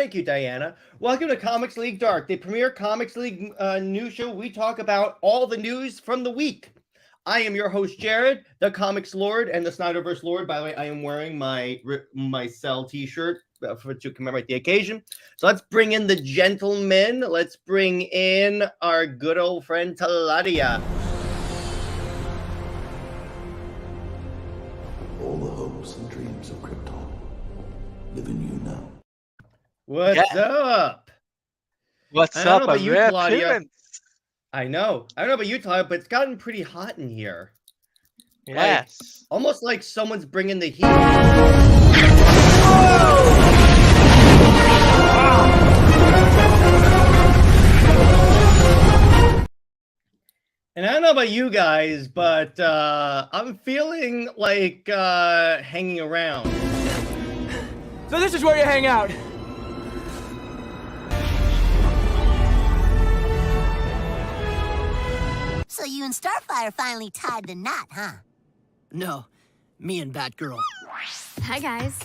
Thank you, Diana. Welcome to Comics League Dark, the premier Comics League news show. We talk about all the news from the week. I am your host, Jared, the Comics Lord and the Snyderverse Lord. By the way, I am wearing my Cell t-shirt to commemorate the occasion. So let's bring in the gentlemen. Let's bring in our good old friend, Taladia. All the hopes and dreams of Krypton live in you now. What's up? What's I don't up? know about A you, rare Claudia. appearance. I know. I don't know about you, Tyler, but it's gotten pretty hot in here. Yes. Almost like someone's bringing the heat. And I don't know about you guys, but I'm feeling like hanging around. So this is where you hang out. So you and Starfire finally tied the knot, huh? No, me and Batgirl. Hi, guys.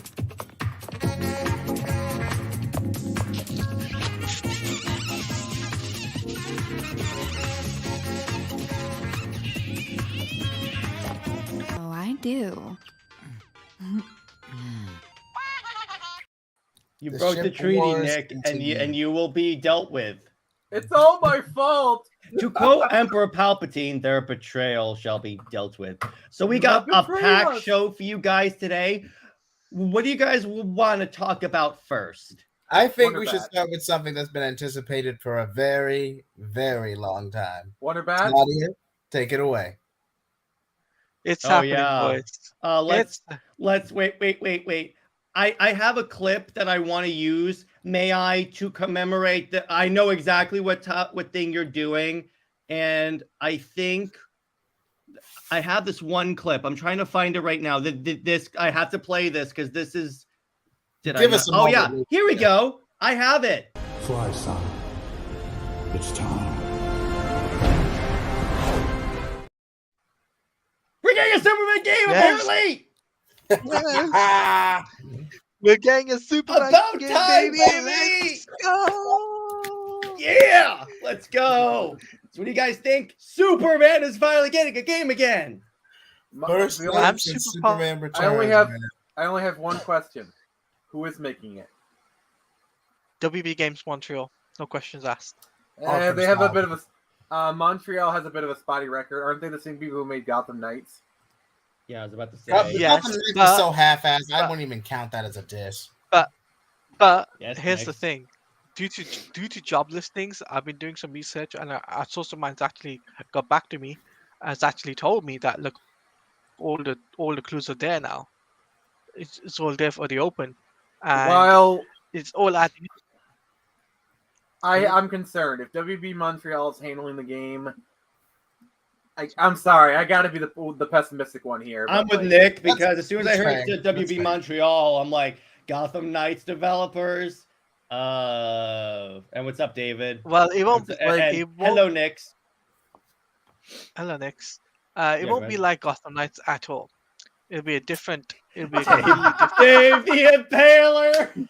Oh, I do. You The broke the ship treaty, wars Nick, continue. and you will be dealt with. It's all my fault. To quote Emperor Palpatine, their betrayal shall be dealt with. So we got a packed show for you guys today. What do you guys want to talk about first? I think Wonder we should Bat. start with something that's been anticipated for a very, very long time. Wonder Bat? Claudia, take it away. It's Oh, happening, yeah. boys. Let's wait. I have a clip that I want to use. May I, to commemorate that? I know exactly what thing you're doing, and I think I have this one clip. I'm trying to find it right now. This I have to play this because this is. Give us a Oh moment. yeah, here we go. I have it. Fly, son. It's time. We're getting a Superman game Yes. apparently. We're getting a Superman About game, time, baby. baby! Let's go. Yeah, let's go. So what do you guys think? Superman is finally getting a game again. First The night only- I'm since super pumped. Superman returns. I only have one question. Who is making it? WB Games Montreal. No questions asked. Arkham They have a style. bit of a. Montreal has a bit of a spotty record. Aren't they the same people who made Gotham Knights? Yeah, I was about to say. Gotham Yes, Knights is but- so half-assed. I but- wouldn't even count that as a diss. But Yes, here's Nick. the thing. Due to job listings, I've been doing some research, and a source of mine's actually got back to me, has actually told me that look, all the clues are there now. It's all there for the open, and While it's all adding. I'm concerned if WB Montreal is handling the game. I'm sorry, I got to be the pessimistic one here. I'm but, with like, Nick because as soon as I that's heard fair. the WB That's fair. Montreal, I'm like Gotham Knights developers. And what's up, David? Well, it won't be And- like and it won't. hello, Nix. Hello, Nix. Yeah, It go won't be ahead. like Gotham Knights at all. It'll be a different. It'll be a completely different. Dave the Impaler.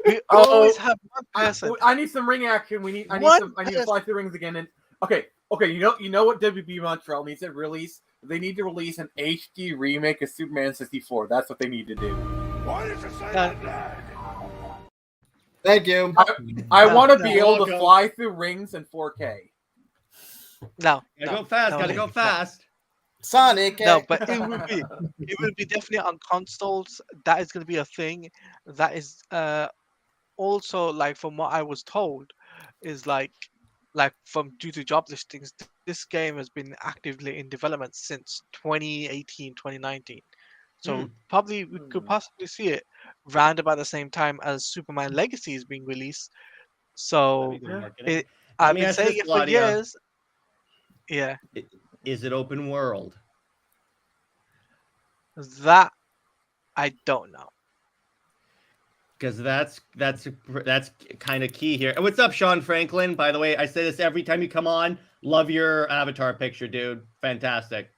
We Oh, always have one I person. need some ring action. I need One to fly through rings again. And okay. You know what WB Montreal needs to release? They need to release an HD remake of Superman 64. That's what they need to do. Why did you say Uh, that? Thank you. I No, want to no. be able to Welcome. fly through rings in 4K. No, Gotta no, go fast. no, Gotta go no. fast. Sonic. No, but it will be definitely on consoles. That is going to be a thing. That is also like from what I was told, is like from due to job listings, this game has been actively in development since 2018, 2019. So probably we could possibly see it round about the same time as Superman Legacy is being released. So That'd be good marketing. I've me been ask you saying this, it for Claudia. years. Yeah, Is it open world? that I don't know. Because that's kind of key here. And what's up, Sean Franklin? By the way, I say this every time you come on. Love your avatar picture, dude. Fantastic.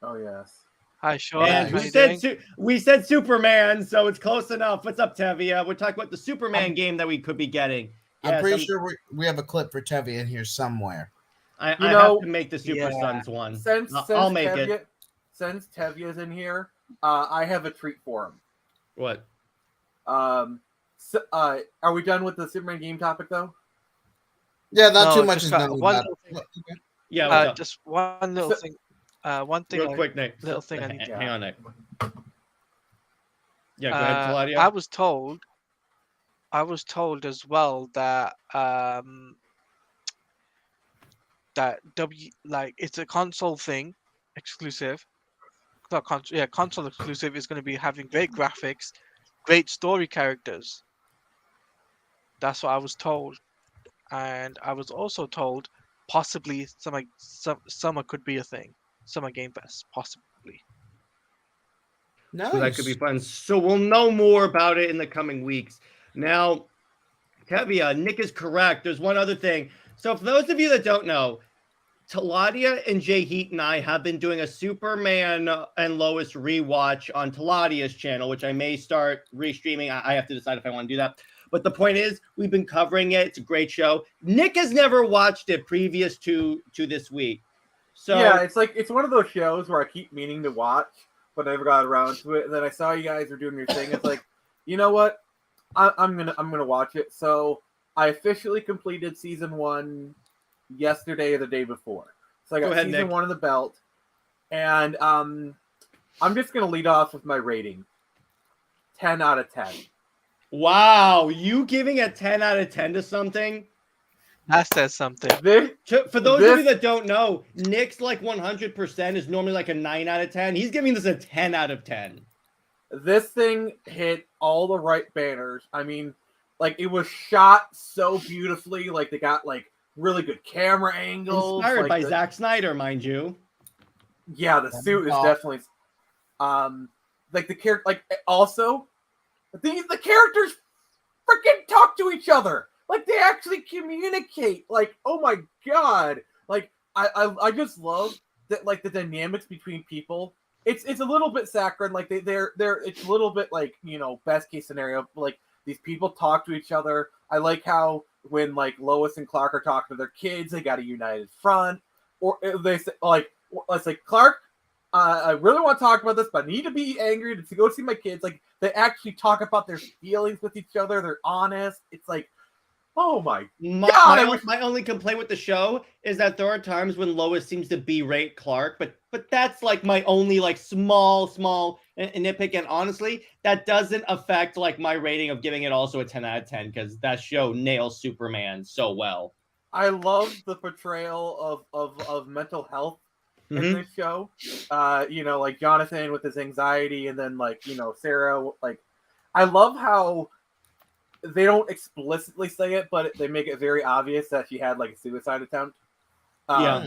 Oh yes. Hi, Sean. And How we you said doing? we said Superman, so it's close enough. What's up, Tevia? We're talking about the Superman game that we could be getting. I'm Yes, pretty sure we have a clip for Tevye in here somewhere. I You have know, to make the Super yeah. Sons one. Since I'll make it. Tevye's in here, I have a treat for him. What? Are we done with the Superman game topic though? Yeah, not No, too much just is got done. one About little thing. okay. Yeah, what's up? Just one little So- thing. One thing. Real quick, Nick. little thing I need to Hang on, Nick. Yeah, go ahead, Claudia. I was told as well that it's a console thing, exclusive. Not console, yeah, console exclusive is going to be having great graphics, great story characters. That's what I was told, and I was also told possibly summer could be a thing. Summer Game Fest, possibly. Nice. So that could be fun. So we'll know more about it in the coming weeks. Now, Tevia, Nick is correct. There's one other thing. So for those of you that don't know, Taladia and JJheat and I have been doing a Superman and Lois rewatch on Taladia's channel, which I may start restreaming. I have to decide if I want to do that. But the point is, we've been covering it. It's a great show. Nick has never watched it previous to this week. So yeah, it's one of those shows where I keep meaning to watch, but I never got around to it. And then I saw you guys were doing your thing. It's like, you know what? I'm gonna watch it. So I officially completed season 1 yesterday or the day before. So I got season Nick. 1 of the belt, and I'm just gonna lead off with my rating. 10 out of 10. wow, you giving a 10 out of 10 to something? That says something. For those of you that don't know, Nick's like 100% is normally like a 9 out of 10. He's giving this a 10 out of 10. This thing hit all the right banners. I mean, like, it was shot so beautifully. Like, they got like really good camera angles. Inspired like by Zack Snyder, mind you. Yeah, the suit is definitely like the character. Like, also, the characters freaking talk to each other. Like, they actually communicate. Like, oh my god! Like, I just love that. Like, the dynamics between people. It's a little bit saccharine. Like, they're it's a little bit like, you know, best case scenario. Like, these people talk to each other. I like how when like Lois and Clark are talking to their kids, they got a united front. Or they say like, let's say, Clark, I really want to talk about this, but I need to be angry to go see my kids. Like, they actually talk about their feelings with each other. They're honest. It's like, oh my god! My only complaint with the show is that there are times when Lois seems to berate Clark, but that's like my only like small nitpick, and honestly, that doesn't affect like my rating of giving it also a 10 out of 10 because that show nails Superman so well. I love the portrayal of mental health in this show. You know, like Jonathan with his anxiety, and then like, you know, Sarah. Like, I love how they don't explicitly say it, but they make it very obvious that she had like a suicide attempt. Yeah.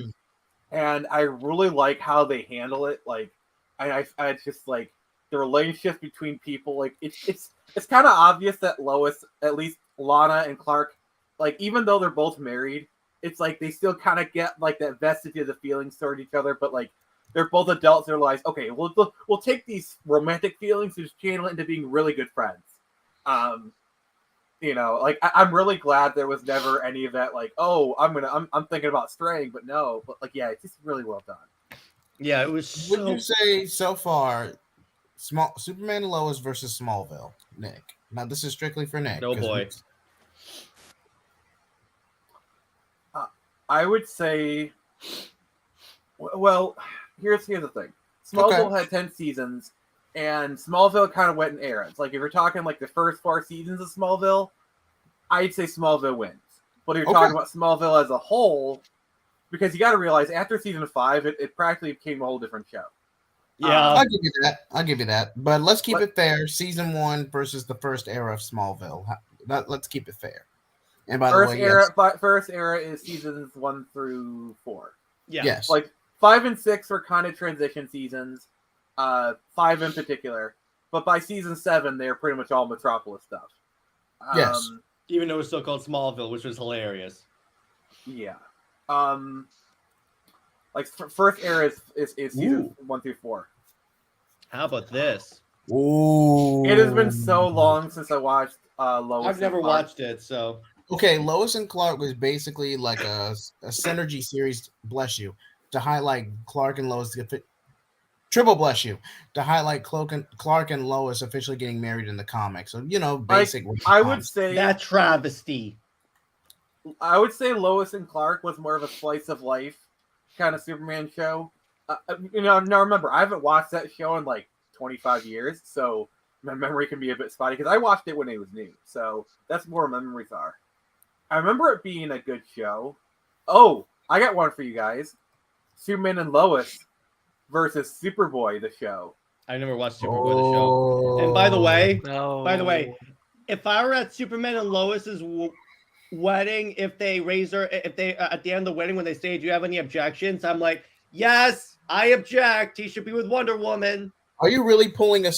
And I really like how they handle it. Like, I just like the relationship between people. Like, it's kind of obvious that Lois, at least Lana and Clark, like, even though they're both married, it's like they still kind of get like that vestige of the feelings toward each other. But like, they're both adults. They're like, okay, we'll take these romantic feelings and just channel it into being really good friends. You know, like, I'm really glad there was never any of that. Like, oh, I'm thinking about straying, but no. But like, yeah, it's just really well done. Yeah, it was. Would you say so far, Superman and Lois versus Smallville, Nick? Now this is strictly for Nick. Oh boy. I would say, well, here's the thing. Smallville had 10 seasons, and Smallville kind of went in eras. Like, if you're talking like the first 4 seasons of Smallville, I'd say Smallville wins. But if you're talking about Smallville as a whole, because you got to realize after season 5, it practically became a whole different show. Yeah, I'll give you that. But let's keep it fair. Season 1 versus the first era of Smallville. Let's keep it fair. And by the way, first era is seasons 1 through 4. Yeah. Yes. Like 5 and 6 were kind of transition seasons. 5 in particular, but by season 7, they're pretty much all Metropolis stuff. Yes. Even though it was still called Smallville, which was hilarious. Yeah. Like first era is season 1 through 4. How about this? Ooh. It has been so long since I watched Lois. I've never and Clark. watched it, so Okay, Lois and Clark was basically like a synergy series, bless you, to highlight Clark and Lois. Triple bless you, to highlight Clark and Lois officially getting married in the comics. So, basic. I would say that travesty. Lois and Clark was more of a slice of life kind of Superman show. Now remember, I haven't watched that show in like 25 years, so my memory can be a bit spotty because I watched it when it was new. So that's where my memories are. I remember it being a good show. Oh, I got one for you guys. Superman and Lois versus Superboy, the show. I never watched Superboy the show. And by the way, if I were at Superman and Lois's wedding, if they at the end of the wedding when they say, "Do you have any objections?" I'm like, "Yes, I object. He should be with Wonder Woman." Are you really pulling a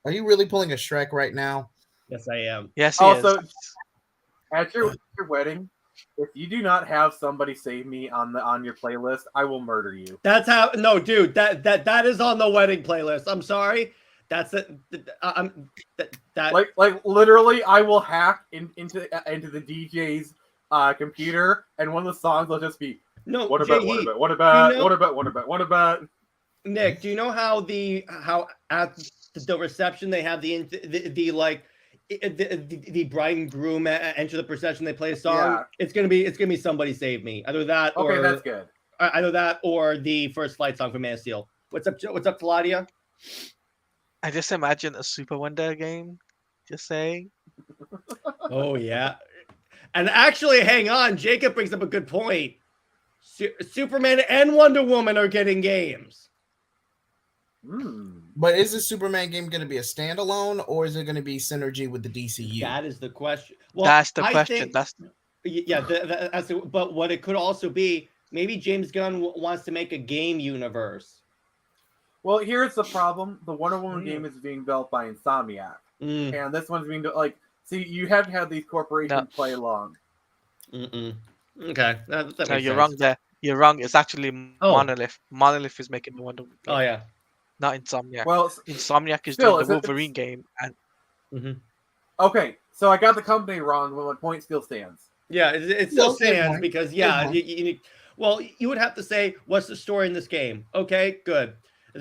Shrek right now? Yes, I am. Yes, he Also, is. at your wedding, if you do not have Somebody Save Me on your playlist, I will murder you. That's how. No, dude, that is on the wedding playlist. I'm sorry. That's it. Like literally, I will hack into the DJ's computer, and one of the songs will just be No. What about? Nick, do you know how at the reception they have the bride and groom enter the procession? They play a song. Yeah. It's gonna be Somebody Save Me. Either that, Okay, or that's good. Either that or the First Flight song from Man of Steel. What's up, Claudia? I just imagine a Super Wonder game. Just saying. Oh yeah, and actually, hang on. Jacob brings up a good point. Superman and Wonder Woman are getting games. But is the Superman game going to be a standalone, or is it going to be synergy with the DCU? That is the question. Well, That's the I question. think, but what it could also be, maybe James Gunn wants to make a game universe. Well, here's the problem: the Wonder Woman game is being built by Insomniac, and this one's being see, you have to have these corporations play along. Okay, that makes No, you're sense. wrong there. You're wrong. It's actually Monolith. Monolith is making the Wonder Woman game. Oh yeah, not Insomniac. Well, Insomniac is still, doing the Wolverine game, and okay, so I got the company wrong, but my point still stands. yeah, it still stands because you would have to say what's the story in this game. Okay, good,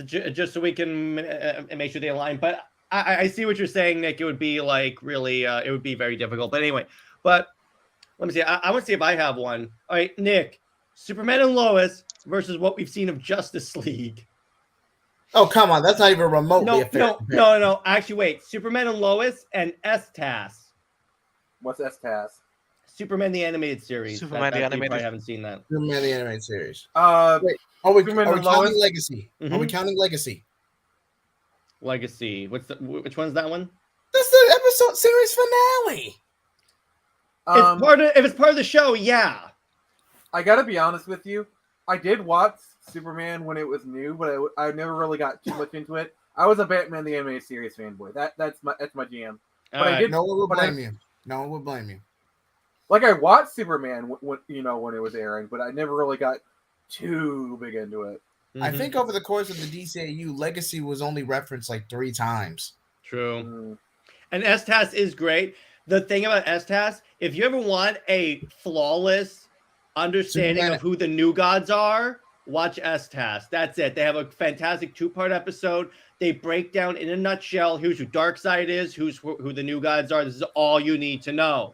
just so we can make sure they align. But I see what you're saying, Nick. It would be really, it would be very difficult. But anyway, let me see. I want to see if I have one. All right, Nick, Superman and Lois versus what we've seen of Justice League. Oh, come on. That's not even remotely fair. No. Actually, wait. Superman and Lois and S-TAS. What's S-TAS? Superman the Animated Series. Superman the Animated. You probably haven't seen that. Superman the Animated Series. Wait, are we Superman counting Legacy? Mm-hmm. Are we counting Legacy? Legacy. Which one's that one? That's the episode series finale. If it's part of the show, yeah. I gotta be honest with you. I did watch Superman when it was new, but I never really got too much into it. I was a Batman the Animated Series fanboy. That's my jam. But I did. No one will blame you. No one will blame you. Like I watched Superman when it was airing, but I never really got too big into it. I think over the course of the DCAU, Legacy was only referenced like 3 times. True. And S-TAS is great. The thing about S-TAS, if you ever want a flawless understanding of who the new gods are, watch S-TAS. That's it. They have a fantastic 2-part episode. They break down in a nutshell who Darkseid is, who the new gods are. This is all you need to know.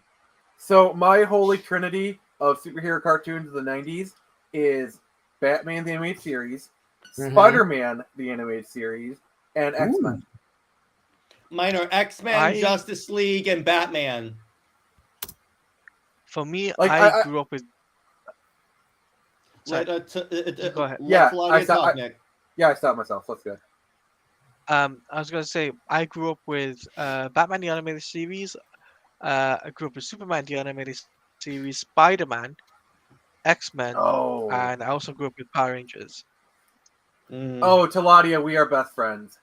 So my holy trinity of superhero cartoons of the 90s is Batman the Animated Series, Spider-Man the Animated Series, and X-Men. Mine are X-Men, Justice League, and Batman. For me, I grew up with... Go ahead. I stopped myself. Let's go. I was going to say, I grew up with Batman the Animated Series. I grew up with Superman the Animated Series, Spider-Man, X-Men, and I also grew up with Power Rangers. Oh, Taladia, we are best friends.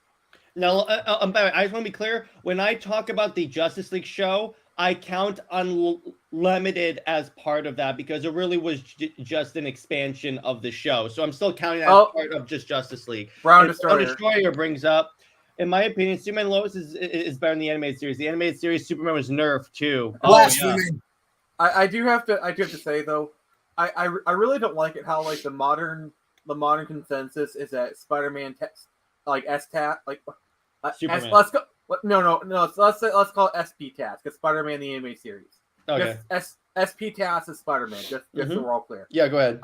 Now, I just want to be clear. When I talk about the Justice League show, I count Unlimited as part of that because it really was just an expansion of the show. So I'm still counting that as part of just Justice League. Brown And Destroyer. Destroyer brings up, in my opinion, Superman and Lois is better than the animated series. The animated series, Superman was nerfed too. I do have to say though, I really don't like it how like the modern consensus is that Spider-Man like S-Tat like Superman. let's go. No. Let's call it SP Task. It's Spider-Man the anime series. Okay. Just SP Task is Spider-Man. Just so we're all clear. Yeah, go ahead.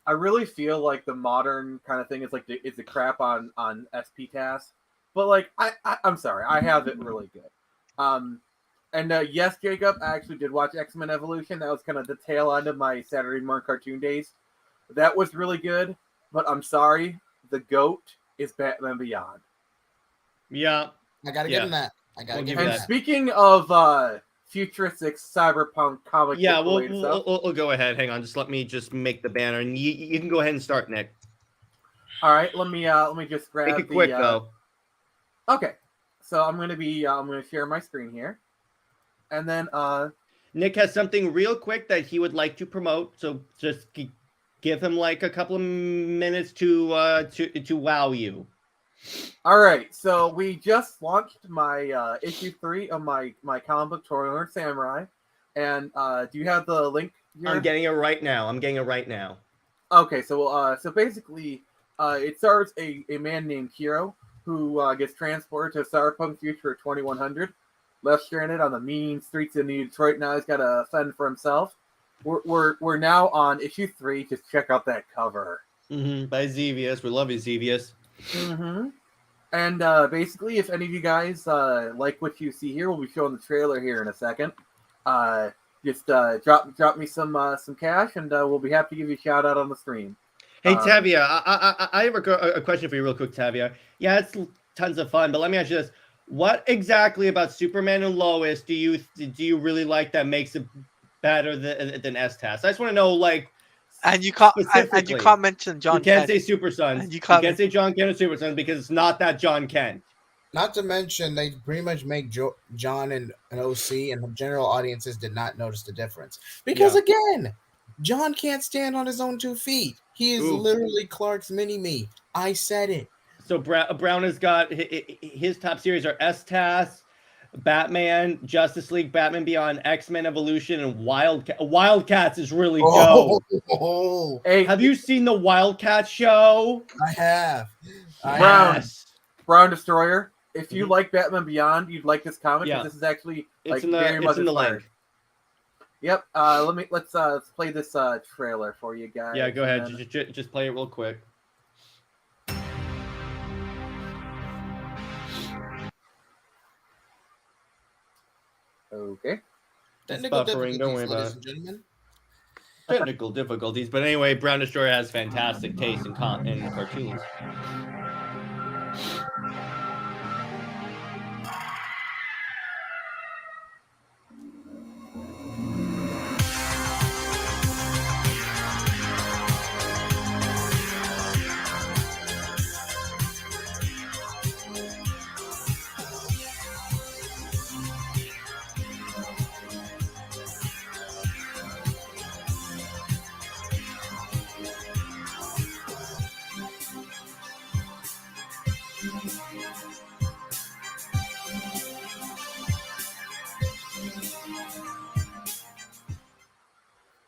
I really feel like the modern kind of thing is like is the crap on SP Task, but like I'm sorry, I have it really good. And yes, Jacob, I actually did watch X-Men Evolution. That was kind of the tail end of my Saturday morning cartoon days. That was really good, but I'm sorry, the GOAT is Batman Beyond. Yeah. I gotta give him that. I gotta give him And that. speaking of futuristic cyberpunk comic book stuff, we'll go ahead. Hang on, just let me make the banner, and you can go ahead and start, Nick. all right, let me just grab Make it quick though. Okay, so I'm gonna share my screen here, and then Nick has something real quick that he would like to promote, so just give him like a couple of minutes to wow you. all right, so we just launched my issue 3 of my comic book Tory Samurai, and do you have the link here? I'm getting it right now. Okay, so basically, it stars a man named Hiro who gets transported to a cyberpunk future of 2100, left stranded on the mean streets of New Detroit. Now he's got to fend for himself. We're now on issue 3. Just check out that cover. By Xevious. We love you, Xevious. And basically, if any of you guys like what you see here, we'll be showing the trailer here in a second. Just drop me some cash, and we'll be happy to give you a shout out on the stream. Hey Tavia, I have a question for you real quick, Tavia. Yeah, it's tons of fun, but let me ask you this: what exactly about Superman and Lois do you really like that makes it better than S-Task? I just want to know, like. And you can't mention John. You can't Kent. say Super Sons. And you can't say John Kent or Super Sons because it's not that John Kent. Not to mention, they pretty much make John and an OC, and the general audiences did not notice the difference. Because again, John can't stand on his own 2 feet. He is literally Clark's mini-me. I said it. So Brown has got his top series are S-Task, Batman, Justice League, Batman Beyond, X-Men Evolution, and Wildcats is really dope. Hey, have you seen the Wildcats show? I have. Brown Destroyer. If you like Batman Beyond, you'd like this comic. Yeah. This is actually It's very much in the inspired. link. Yep. Let's play this trailer for you guys. Yeah, go ahead. Just play it real quick. Okay. Buffering, don't worry about it. Technical difficulties, but anyway, Brown Destroyer has fantastic taste in cartoons.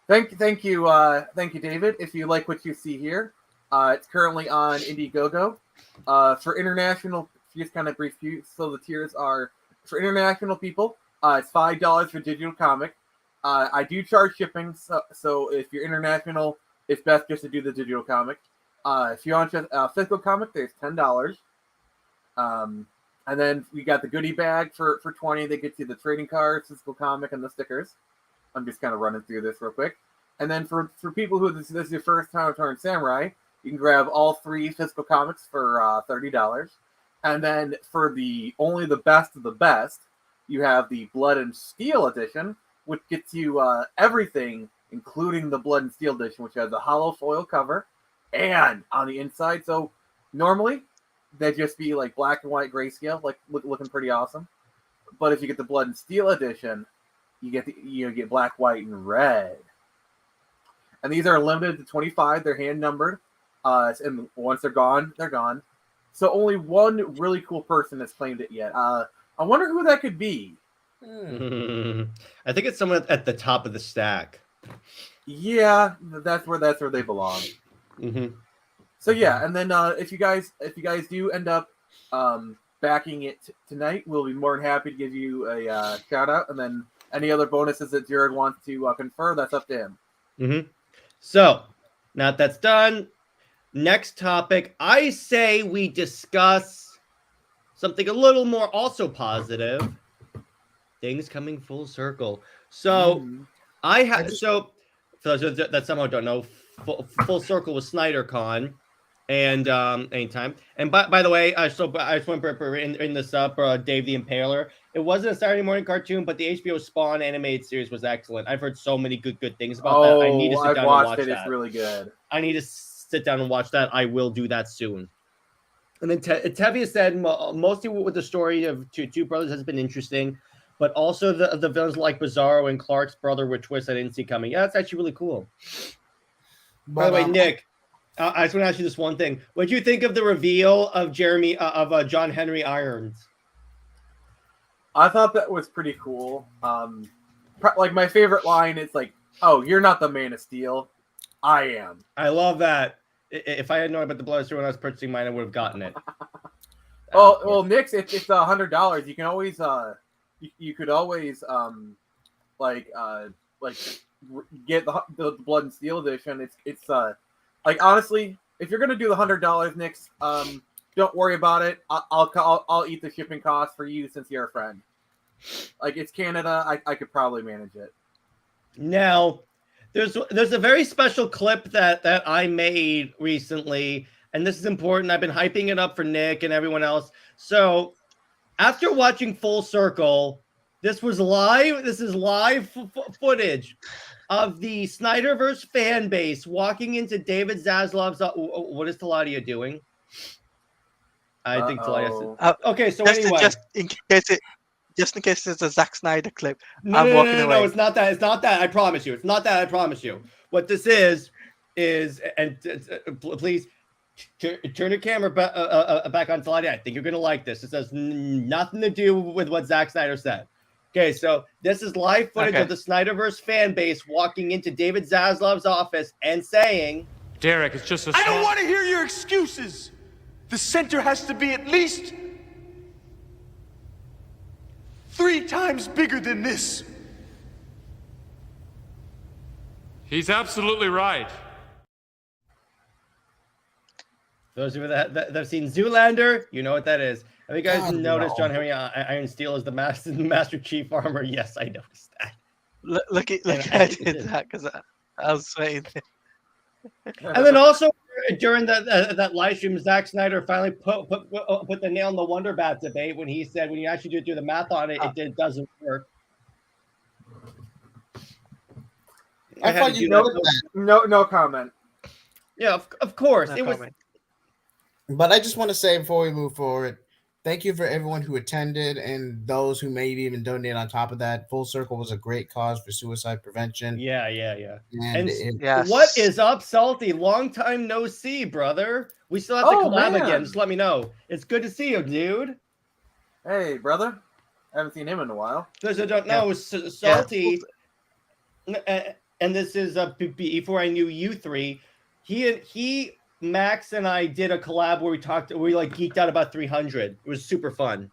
Thank you, David. If you like what you see here, it's currently on Indiegogo. For international, just kind of brief you. So the tiers are for international people. It's $5 for digital comic. I do charge shipping, so if you're international, it's best just to do the digital comic. If you want a physical comic, there's $10. And then we got the goodie bag for $20. They get you the trading cards, physical comic, and the stickers. I'm just kind of running through this real quick. And then for people who this is your first time touring Samurai, you can grab all 3 physical comics for $30. And then for only the best of the best, you have the Blood and Steel edition, which gets you everything, including the Blood and Steel edition, which has a hollow foil cover and on the inside. So normally they'd just be like black and white grayscale, like looking pretty awesome. But if you get the Blood and Steel edition, you get black, white, and red. And these are limited to 25. They're hand numbered. And once they're gone, they're gone. So only one really cool person has claimed it yet. I wonder who that could be. I think it's someone at the top of the stack. Yeah, that's where they belong. So yeah, and then if you guys do end up backing it tonight, we'll be more than happy to give you a shout out. And then any other bonuses that Jared wants to confer, that's up to him. So now that that's done, next topic, I say we discuss something a little more also positive. Things coming full circle. So I have so for those that somehow don't know, full circle was SnyderCon, and anytime. And by the way, so I just want to bring this up, Dave the Impaler. It wasn't a Saturday morning cartoon, but the HBO Spawn animated series was excellent. I've heard so many good things about that. I need to sit down and watch it. It's really good. I need to sit down and watch that. I will do that soon. And then Tevye said mostly with the story of two brothers has been interesting, but also the villains like Bizarro and Clark's brother with twists I didn't see coming. Yeah, that's actually really cool. By the way, Nick, I just want to ask you this one thing. What do you think of the reveal of John Henry Irons? I thought that was pretty cool. Like my favorite line is like, "Oh, you're not the Man of Steel, I am." I love that. If I had known about the blood story when I was purchasing mine, I would have gotten it. Well, Nick's it's $100. You can always you could always get the Blood and Steel edition. It's like honestly, if you're gonna do the $100, Nick's don't worry about it. I'll eat the shipping cost for you since you're a friend. Like it's Canada, I could probably manage it. Now, there's a very special clip that I made recently, and this is important. I've been hyping it up for Nick and everyone else. So, after watching Full Circle, this is live footage of the Snyderverse fan base walking into David Zaslav's. What is Taladia doing? I think Taladia. Okay, so anyway, just in case it's a Zack Snyder clip, I'm walking away. No, it's not that. It's not that. I promise you. It's not that. I promise you. What this is, and please turn your camera back on Taladia. I think you're gonna like this. It has nothing to do with what Zack Snyder said. Okay, so this is live footage of the Snyderverse fan base walking into David Zaslav's office and saying, "Derek, it's just a I don't want to hear your excuses. The center has to be at least 3 times bigger than this." He's absolutely right. Those of you that have seen Zoolander, you know what that is. Have you guys noticed John Henry Iron Steel is the Master Chief Armor? Yes, I noticed that. Look I did that because I was saying. And then also during that live stream, Zack Snyder finally put the nail in the Wonder Bat debate when he said when you actually do the math on it, it doesn't work. I thought you noticed that. No comment. Yeah, of course. No it comment. was. But I just want to say before we move forward, thank you for everyone who attended and those who maybe even donate on top of that. Full Circle was a great cause for suicide prevention. Yeah. And yes. What is up, Salty? Long time no see, brother. We still have to collab again. Just let me know. It's good to see you, dude. Hey, brother. I haven't seen him in a while. Those that don't know, Salty, and this is before I knew you three. He Max and I did a collab where we geeked out about 300. It was super fun.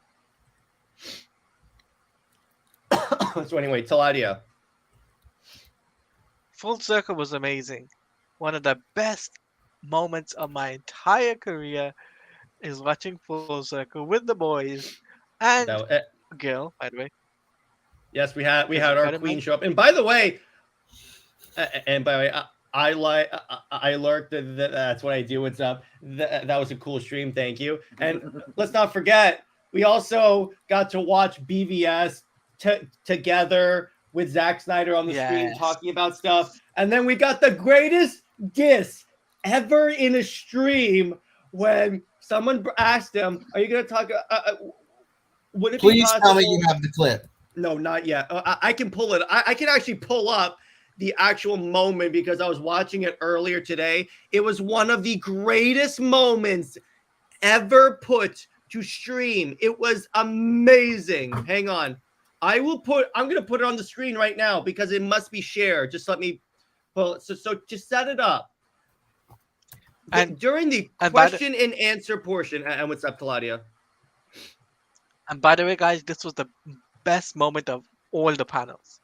So anyway, Taladia. Full Circle was amazing. One of the best moments of my entire career is watching Full Circle with the boys and girl, by the way. Yes, we had our queen show up. And by the way, I lurked. That's what I do. What's up? That was a cool stream. Thank you. And let's not forget, we also got to watch BVS together with Zack Snyder on the screen talking about stuff. And then we got the greatest diss ever in a stream when someone asked him, "Are you going to talk? Would it Please be possible?" tell me you have the clip. No, not yet. I can pull it. I can actually pull up the actual moment because I was watching it earlier today. It was one of the greatest moments ever put to stream. It was amazing. Hang on. I'm going to put it on the screen right now because it must be shared. Just let me pull it. So just set it up. And during the question and answer portion, and what's up, Claudia? And by the way, guys, this was the best moment of all the panels.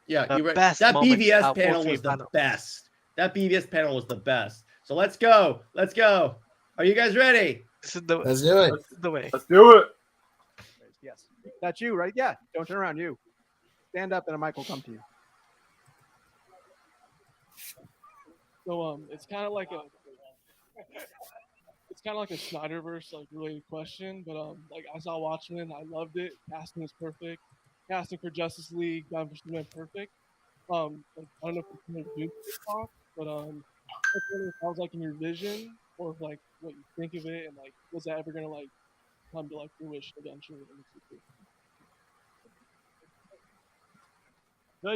Yeah, the you're right. best That moment BVS of all panel three was the panels. best. That BVS panel was the best. So let's go. Let's go. Are you guys ready? This is the Let's do it. This is the way. Let's do it. Yes. That's you, right? Yeah. Don't turn around. You. Stand up and a mic will come to you. So it's kind of like a Snyderverse like related question, but like I saw Watchmen, I loved it. Casting is perfect. Casting for Justice League, Batman vs Superman, perfect. Like, I don't know if it's going to do this talk, but what's what it sounds like in your vision, or if, like what you think of it, and like was that ever gonna like come to like fruition eventually in the future?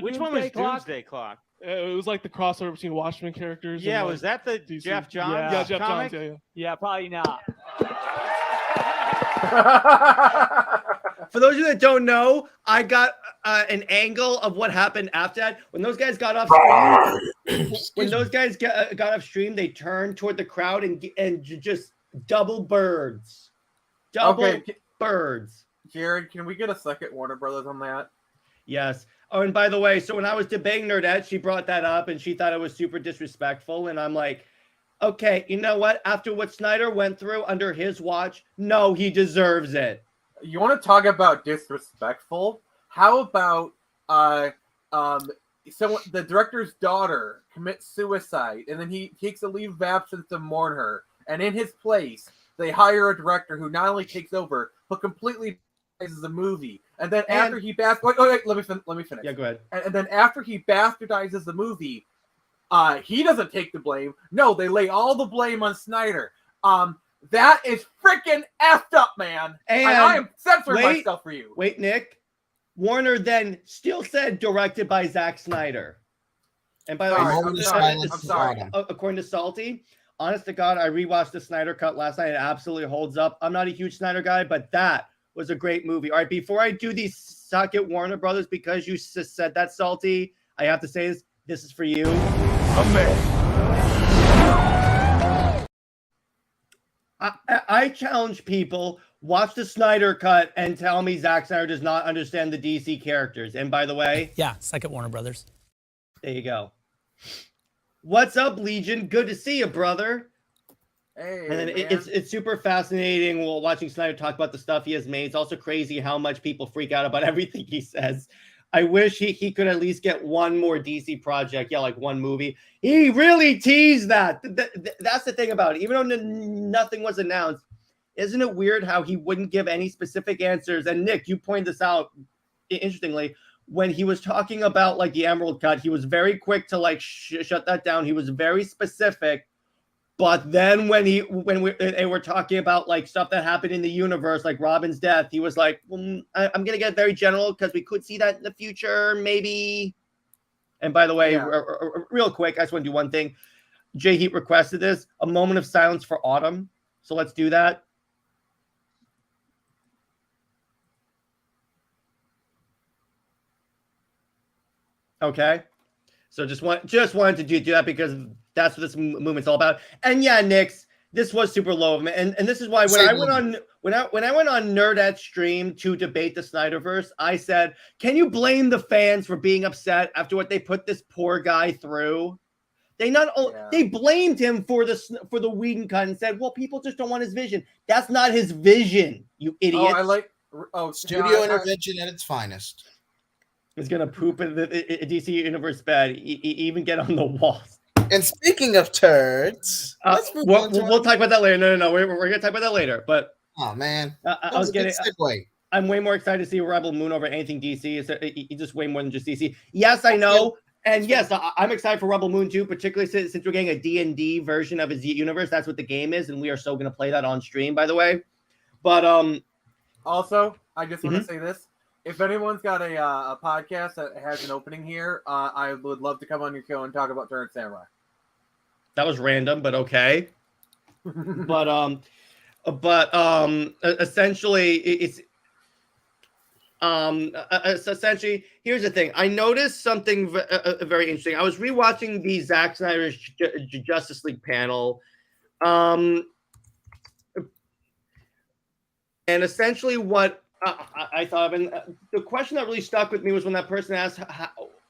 Which one was Doomsday Clock? It was like the crossover between Watchmen characters. Yeah, and, like, was that the DC. Jeff Johns? Yeah, Jeff comic? Johns. Yeah. Yeah, probably not. For those of you that don't know, I got an angle of what happened after that. When those guys got off stream, they turned toward the crowd and just double birds. Birds. Jared, can we get a second Warner Brothers on that? Yes. Oh, and by the way, so when I was debating Nerdette, she brought that up and she thought it was super disrespectful. And I'm like, okay, you know what? After what Snyder went through under his watch, no, he deserves it. You want to talk about disrespectful? How about the director's daughter commits suicide, and then he takes a leave of absence to mourn her, and in his place, they hire a director who not only takes over but completely bastardizes the movie. And then after he let me finish. Yeah, go ahead. And then after he bastardizes the movie, he doesn't take the blame. No, they lay all the blame on Snyder. That is freaking effed up, man. And I am censoring myself for you. Wait, Nick. Warner then still said directed by Zack Snyder. And by the way, I'm sorry. According to Salty, honest to God, I rewatched the Snyder Cut last night. It absolutely holds up. I'm not a huge Snyder guy, but that was a great movie. All right, before I do these suck at Warner Brothers, because you said that, Salty, I have to say this. This is for you. I challenge people, watch the Snyder Cut and tell me Zack Snyder does not understand the DC characters. And by the way... Yeah, second Warner Brothers. There you go. What's up, Legion? Good to see you, brother. Hey, and then it's super fascinating watching Snyder talk about the stuff he has made. It's also crazy how much people freak out about everything he says. I wish he could at least get one more DC project. Yeah, like one movie. He really teased that. That's the thing about it. Even though nothing was announced, isn't it weird how he wouldn't give any specific answers? And Nick, you pointed this out interestingly. When he was talking about like the Emerald Cut, he was very quick to like shut that down. He was very specific. But then when they were talking about like stuff that happened in the universe, like Robin's death, he was like, well, I'm going to get very general because we could see that in the future, maybe. And by the way, real quick, I just want to do one thing. JJheat requested this, a moment of silence for Autumn. So let's do that. Okay. So just wanted to do that because that's what this movement's all about. And yeah, Nix, this was super low of him. And this is why when I went on Nerdette's stream to debate the Snyderverse, I said, can you blame the fans for being upset after what they put this poor guy through? They they blamed him for the Whedon cut and said, well, people just don't want his vision. That's not his vision, you idiot. Studio intervention at its finest. Is gonna poop in the DC Universe bed, even get on the walls. And speaking of turds, we'll talk about that later. No, we're gonna talk about that later. But oh man, I was getting. I'm way more excited to see Rebel Moon over anything DC. It's just way more than just DC. Yes, I know, and yes, I'm excited for Rebel Moon too, particularly since we're getting a D&D version of his universe. That's what the game is, and we are so gonna play that on stream, by the way. But also, I just want to say this. if anyone's got a podcast that has an opening here, I would love to come on your show and talk about Turn Samurai. That was random, but okay. but essentially it's essentially, here's the thing. I noticed something very interesting. I was rewatching the Zack Snyder's Justice League panel, and essentially what I thought of, and the question that really stuck with me was when that person asked,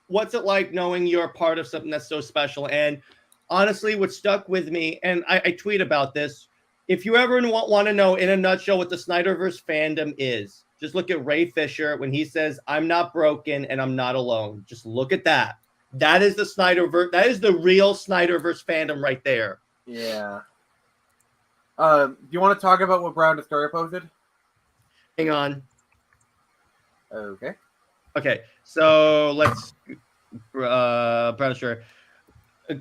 "What's it like knowing you're a part of something that's so special?" And honestly, what stuck with me, and I tweet about this. If you ever want to know in a nutshell what the Snyderverse fandom is, just look at Ray Fisher when he says, "I'm not broken and I'm not alone." Just look at that. That is the Snyderverse. That is the real Snyderverse fandom right there. Yeah. Do you want to talk about what Brown Destroyer posted? Hang on. Okay. Okay. So let's Brown Destroyer.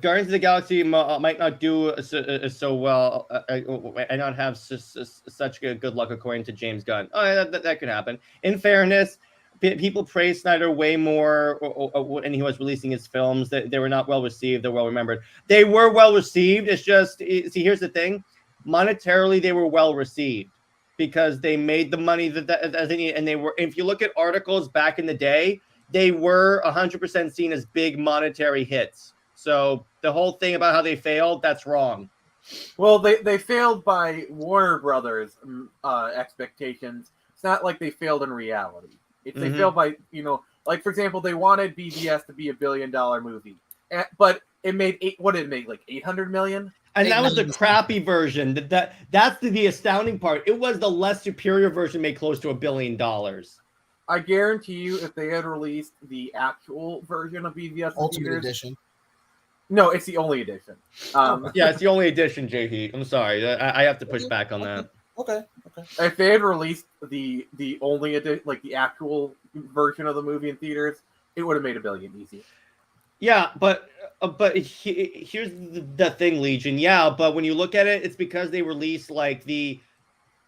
Guardians of the Galaxy might not do so well and not have such good luck, according to James Gunn. Oh, that could happen. In fairness, people praise Snyder way more when he was releasing his films. They were not well received. They're well remembered. They were well received. It's just, see, here's the thing. Monetarily, they were well received because they made the money that they need. And they were, if you look at articles back in the day, they were 100% seen as big monetary hits. So the whole thing about how they failed, that's wrong. Well, they failed by Warner Brothers expectations. It's not like they failed in reality. They failed by, like, for example, they wanted BVS to be $1 billion movie. But it made, what did it make, like $800 million? And that was the crappy version. That's the astounding part. It was the less superior version made close to $1 billion. I guarantee you if they had released the actual version of BVS Ultimate Edition. No, it's the only edition. Yeah, it's the only edition, JJheat. I'm sorry. I have to push back on that. Okay. If they had released the only edition, like the actual version of the movie in theaters, it would have made $1 billion easy. Yeah, but here's the thing, Legion. Yeah, but when you look at it, it's because they released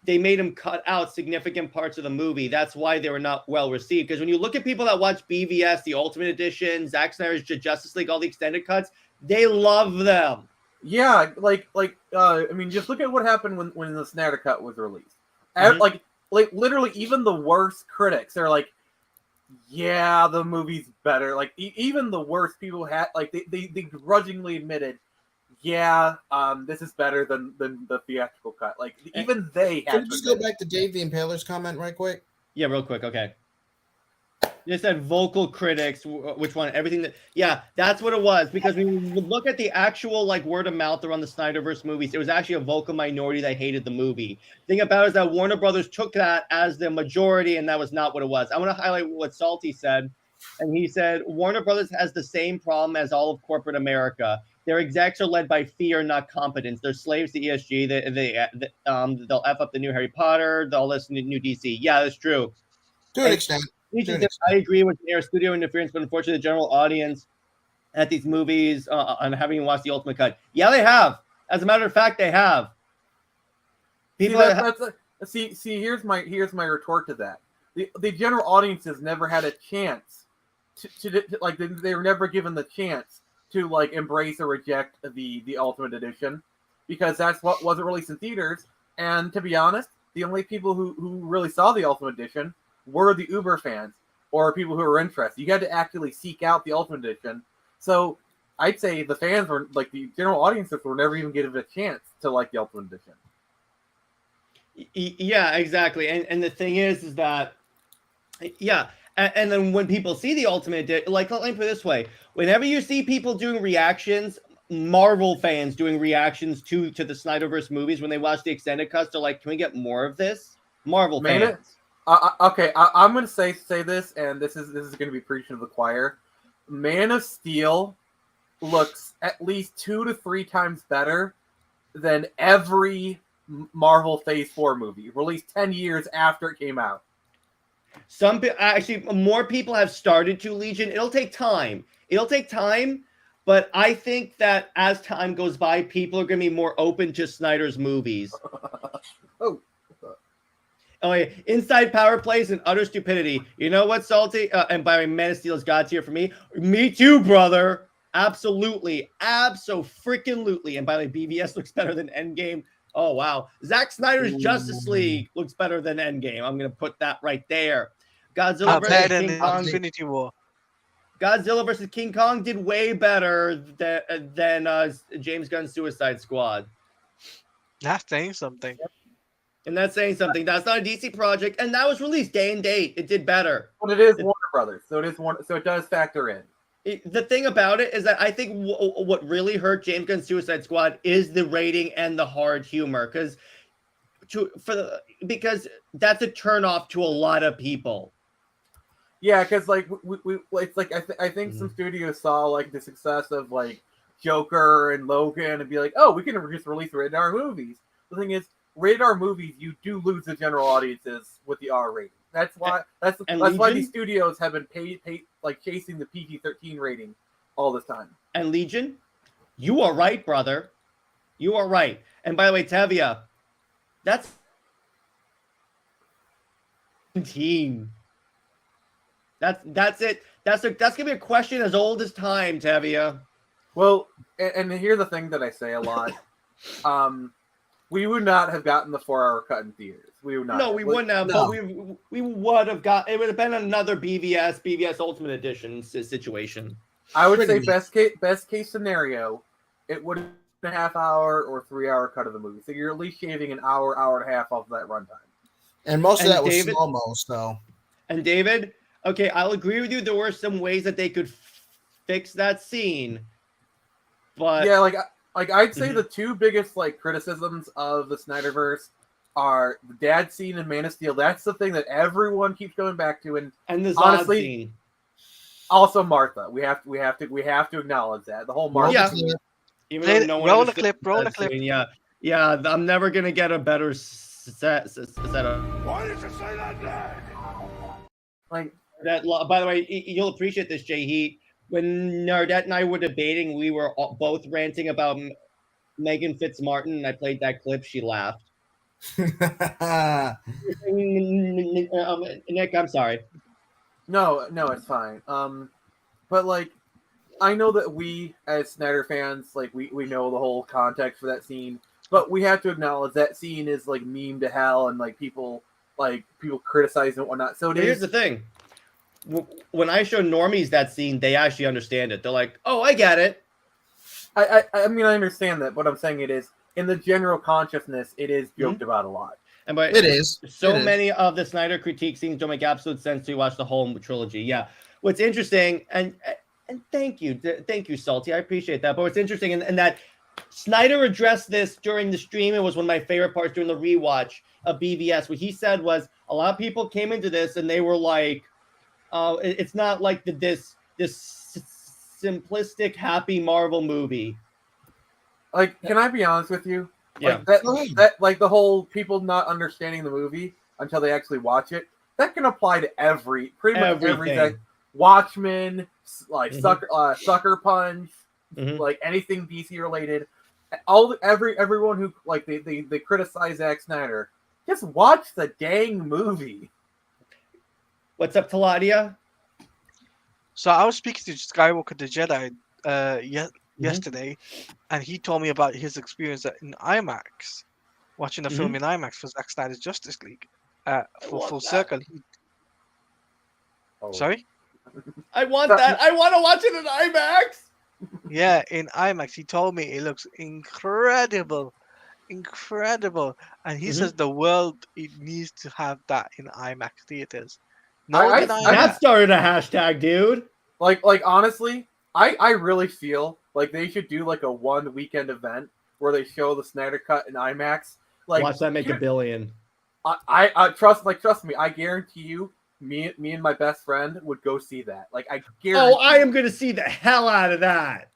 they made them cut out significant parts of the movie. That's why they were not well received. Because when you look at people that watch BVS, the Ultimate Edition, Zack Snyder's Justice League, all the extended cuts, they love them. Yeah, I mean, just look at what happened when the Snyder Cut was released. Like literally, even the worst critics are like, "Yeah, the movie's better." Like even the worst people had they grudgingly admitted, "Yeah, this is better than the theatrical cut." Like even they had. Can we just go back to Dave the Impaler's comment right quick? Yeah, real quick. Okay. You said vocal critics, which one? Everything that, yeah, that's what it was. Because when you look at the actual word of mouth around the Snyderverse movies, it was actually a vocal minority that hated the movie. The thing about it is that Warner Brothers took that as the majority, and that was not what it was. I want to highlight what Salty said, and he said Warner Brothers has the same problem as all of corporate America. Their execs are led by fear, not competence. They're slaves to ESG. They'll F up the new Harry Potter. They'll listen to new DC. Yeah, that's true. To an extent. I agree with their studio interference, but unfortunately, the general audience at these movies on having watched the Ultimate Cut, yeah, they have. As a matter of fact, they have. People see, here's my retort to that. The general audiences never had a chance to they were never given the chance to embrace or reject the Ultimate Edition because that's what wasn't released in theaters. And to be honest, the only people who really saw the Ultimate Edition were the Uber fans or people who were interested. You had to actively seek out the Ultimate Edition. So I'd say the fans were the general audiences were never even given a chance to like the Ultimate Edition. Yeah, exactly. And the thing is that, yeah. And then when people see the Ultimate Edition, let me put it this way. Whenever you see people doing reactions, Marvel fans doing reactions to the Snyderverse movies, when they watch the extended cuts, they're like, can we get more of this? Marvel fans. Okay, I'm going to say this, and this is going to be preaching to the choir. Man of Steel looks at least 2 to 3 times better than every Marvel Phase 4 movie released 10 years after it came out. Actually, more people have started to, Legion. It'll take time. But I think that as time goes by, people are going to be more open to Snyder's movies. Oh. Oh, yeah. Inside power plays and utter stupidity. You know what, Salty? And by the way, Man of Steel's God's here for me. Me too, brother. Absolutely. Abso-freaking-lutely. And by the way, BVS looks better than Endgame. Oh, wow. Zack Snyder's Justice League looks better than Endgame. I'm going to put that right there. Godzilla versus King Kong. Infinity War. Godzilla versus King Kong did way better than James Gunn's Suicide Squad. That's saying something. And that's saying something. That's not a DC project, and that was released day and date. It did better. But it is Warner Brothers, so it does factor in. The thing about it is that I think what really hurt James Gunn's Suicide Squad is the rating and the hard humor, because that's a turnoff to a lot of people. Yeah, because like it's like I think some studios saw like the success of like Joker and Logan and be like, oh, we can just release rated R movies. The thing is, rated R movies, you do lose the general audiences with the R rating. That's why that's why these studios have been paid like chasing the PG-13 rating all this time. And Legion, you are right, brother. You are right. And by the way, Tevia, that's 17. That's it. That's gonna be a question as old as time, Tevia. Well, and here's the thing that I say a lot. We would not have gotten the 4-hour cut in theaters. We would not. No, we wouldn't have. No. But we would have got. It would have been another BVS Ultimate Edition situation. I would say best case scenario, it would have been a half-hour or 3-hour cut of the movie. So you're at least shaving an hour, hour and a half off that runtime. And most of that was slow-mo, so. And David, okay, I'll agree with you. There were some ways that they could fix that scene, but yeah, like I'd say the two biggest like criticisms of the Snyderverse are the dad scene in Man of Steel. That's the thing that everyone keeps going back to, and the Zod honestly, scene. Also Martha. We have to acknowledge that the whole Martha. Yeah. Scene. Even though no one roll a understood clip. Roll that a clip. scene. Yeah. I'm never gonna get a better setup. Why did you say that, Dad? Like that. By the way, you'll appreciate this, JHeat. When Nardette and I were debating, we were both ranting about Megan Fitzmartin, and I played that clip. She laughed. Nick, I'm sorry. No, it's fine. But like, I know that we as Snyder fans, like we know the whole context for that scene, but we have to acknowledge that scene is like meme to hell, and like people criticize and whatnot. So Here's the thing. When I show normies that scene, they actually understand it. They're like, "Oh, I get it." I mean, I understand that. What I'm saying is, in the general consciousness, it is joked about a lot. And but it is many of the Snyder critique scenes don't make absolute sense to watch the whole trilogy. Yeah, what's interesting, and thank you, Salty, I appreciate that. But what's interesting, and that Snyder addressed this during the stream. It was one of my favorite parts during the rewatch of BVS. What he said was, a lot of people came into this and they were like, it's not like this simplistic happy Marvel movie. Like, can I be honest with you? Yeah. Like that like the whole people not understanding the movie until they actually watch it, that can apply to pretty much everything. Watchmen, like Sucker Punch, like anything DC related. Everyone who like they criticize Zack Snyder, just watch the dang movie. What's up, Taladia? So I was speaking to Skywalker the Jedi yesterday, and he told me about his experience in IMAX, watching the film in IMAX for Zack Snyder's Justice League. For Full Circle. Sorry? I want that. I want to watch it in IMAX. Yeah, in IMAX. He told me it looks incredible. And he says the world needs to have that in IMAX theaters. That started a hashtag, dude. Like honestly, I really feel like they should do like a one weekend event where they show the Snyder Cut in IMAX. Like, watch that make $1 billion. I trust me. I guarantee you, me and my best friend would go see that. Like I guarantee. Oh, I am gonna see the hell out of that.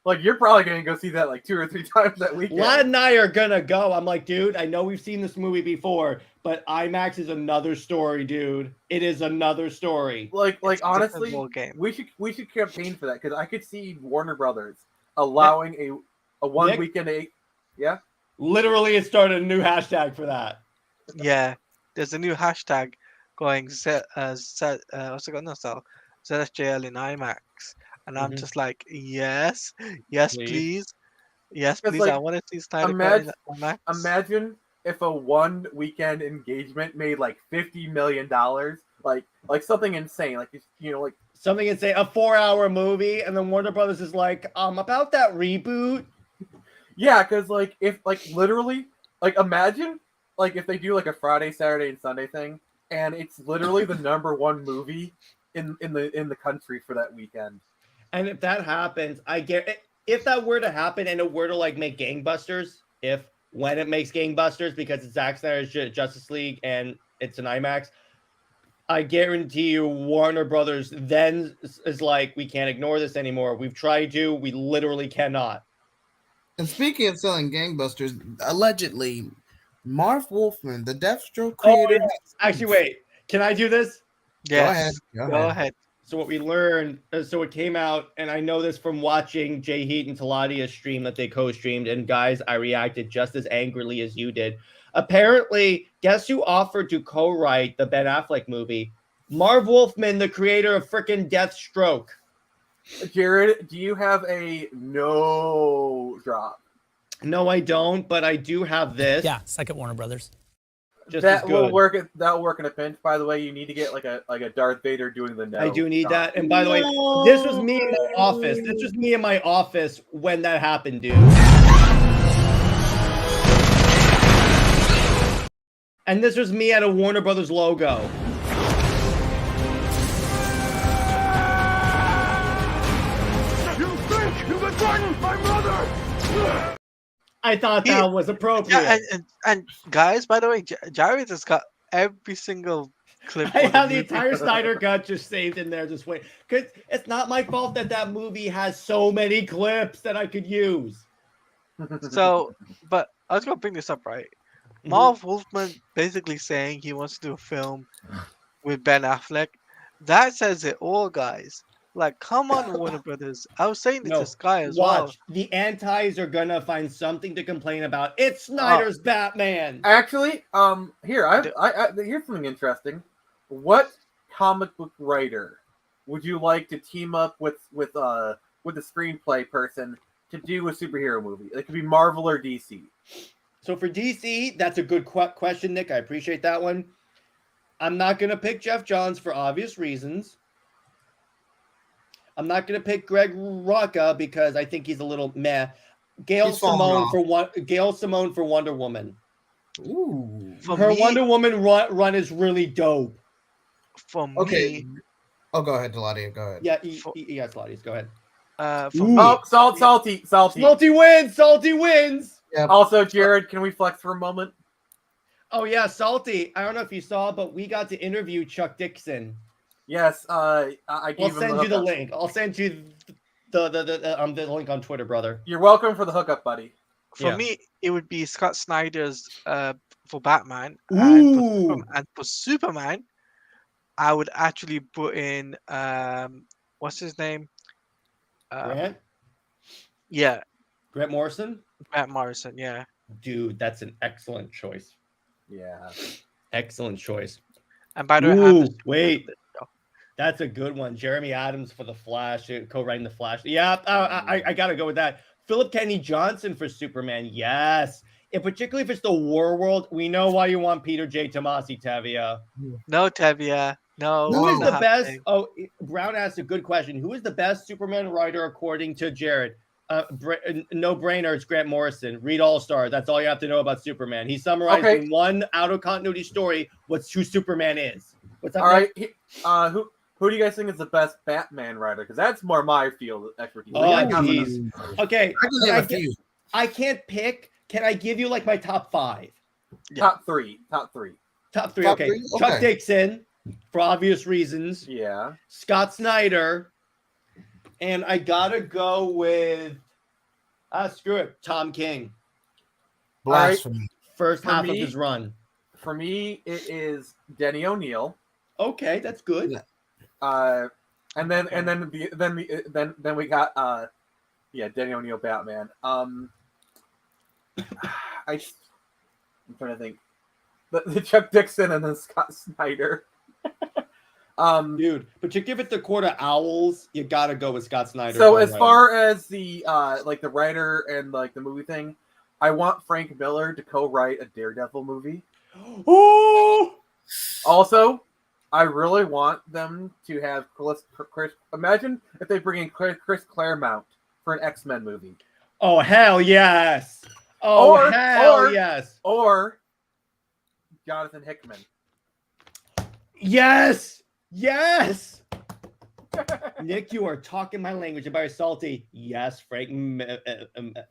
Like you're probably gonna go see that like 2 or 3 times that weekend. Lad and I are gonna go. I'm like, dude, I know we've seen this movie before, but IMAX is another story, dude. It is another story. Like honestly, we should campaign for that because I could see Warner Brothers allowing a one weekend. Yeah. Literally, it started a new hashtag for that. Yeah. there's a new hashtag going what's it gonna sell? ZSJL in IMAX, and I'm Mhm. just like, yes, yes, Please. yes, It's please. I like, want to see Snyder Cut in IMAX. Imagine if a one weekend engagement made like $50 million, like something insane, like like Something can say a 4-hour movie, and then Warner Brothers is like, about that reboot. yeah, because like if like literally like imagine like if they do like a Friday, Saturday, and Sunday thing, and it's literally the number one movie in the country for that weekend. And if that happens, if that were to happen and it were to like make gangbusters, when it makes gangbusters because it's Zack Snyder's Justice League and it's an IMAX, I guarantee you Warner Brothers then is like, we can't ignore this anymore. We've tried to, we literally cannot. And speaking of selling gangbusters, allegedly, Marv Wolfman, the Deathstroke creator. Actually, wait. Can I do this? Yes. Go ahead. So what we learned, so it came out, and I know this from watching JJheat and Taladia's stream that they co-streamed, and guys, I reacted just as angrily as you did. Apparently, guess who offered to co-write the Ben Affleck movie? Marv Wolfman, the creator of frickin' Deathstroke. Jared, do you have a no drop? No, I don't, but I do have this. Yeah, second Warner Brothers. Just that as good. will work. That will work in a pinch. By the way, you need to get like a Darth Vader doing the no. I do need drop. that. And by the way, this was me in my office. This was me in my office when that happened, dude. And this was me at a Warner Brothers logo. You think you can threaten my mother? I thought that was appropriate. Yeah, and guys, by the way, Jared has got every single clip. I have the entire Snyder Cut just saved in there. Just wait, because it's not my fault that that movie has so many clips that I could use. So, but I was gonna bring this up, right? Marv Wolfman basically saying he wants to do a film with Ben Affleck. That says it all, guys. Like, come on, Warner Brothers. I was saying this to Sky as well. Watch. The antis are gonna find something to complain about. It's Snyder's Batman. Actually, here's something interesting. What comic book writer would you like to team up with a screenplay person to do a superhero movie? It could be Marvel or DC. So for DC, that's a good question, Nick. I appreciate that one. I'm not gonna pick Jeff Johns for obvious reasons. I'm not going to pick Greg Rucka because I think he's a little meh. Gail Simone for Wonder Woman. Ooh. Her Wonder Woman run is really dope. For me. Okay. Oh, go ahead, Deladia. Go ahead. Yeah, yes, Lottie, go ahead. Salty. Salty wins. Salty wins. Yep. Also, Jared, can we flex for a moment? Oh yeah, Salty. I don't know if you saw, but we got to interview Chuck Dixon. Yes, I gave I'll send you the link. I'll send you the link on Twitter, brother. You're welcome for the hookup, buddy. For me, it would be Scott Snyder's for Batman. Ooh. And for Superman, I would actually put in what's his name? Grant? Yeah. Grant Morrison? Grant Morrison, yeah. Dude, that's an excellent choice. Yeah. Excellent choice. And by the way, wait. That's a good one. Jeremy Adams for The Flash, co-writing The Flash. Yeah, I got to go with that. Philip Kennedy Johnson for Superman. Yes. Particularly if it's the War World, we know why you want Peter J. Tomasi, Tevia. No, Tevia. No. Who is the best? Oh, Brown asked a good question. Who is the best Superman writer according to Jared? No brainer. It's Grant Morrison. Read All Star. That's all you have to know about Superman. He summarized in one out of continuity story who Superman is. What's up? All right. Who do you guys think is the best Batman writer? Because that's more my field of expertise. Oh, jeez. Okay. I can't pick. Can I give you like my top 5? Yeah. Top three. Okay. Chuck Dixon, for obvious reasons. Yeah. Scott Snyder. And I gotta go with screw it, Tom King. Blasphemy. First half of his run. For me, it is Denny O'Neil. Okay, that's good. And then we got Denny O'Neil Batman. I'm trying to think. the Chuck Dixon and then Scott Snyder. Dude, but you give it the Court of Owls, you gotta go with Scott Snyder. So as far as the like the writer and like the movie thing, I want Frank Miller to co-write a Daredevil movie. Oh! Also, I really want them to have Chris. Imagine if they bring in Chris Claremont for an X-Men movie. Oh hell yes! Oh hell yes! Or Jonathan Hickman. Yes! Yes! Nick, you are talking my language. And by salty, yes, Frank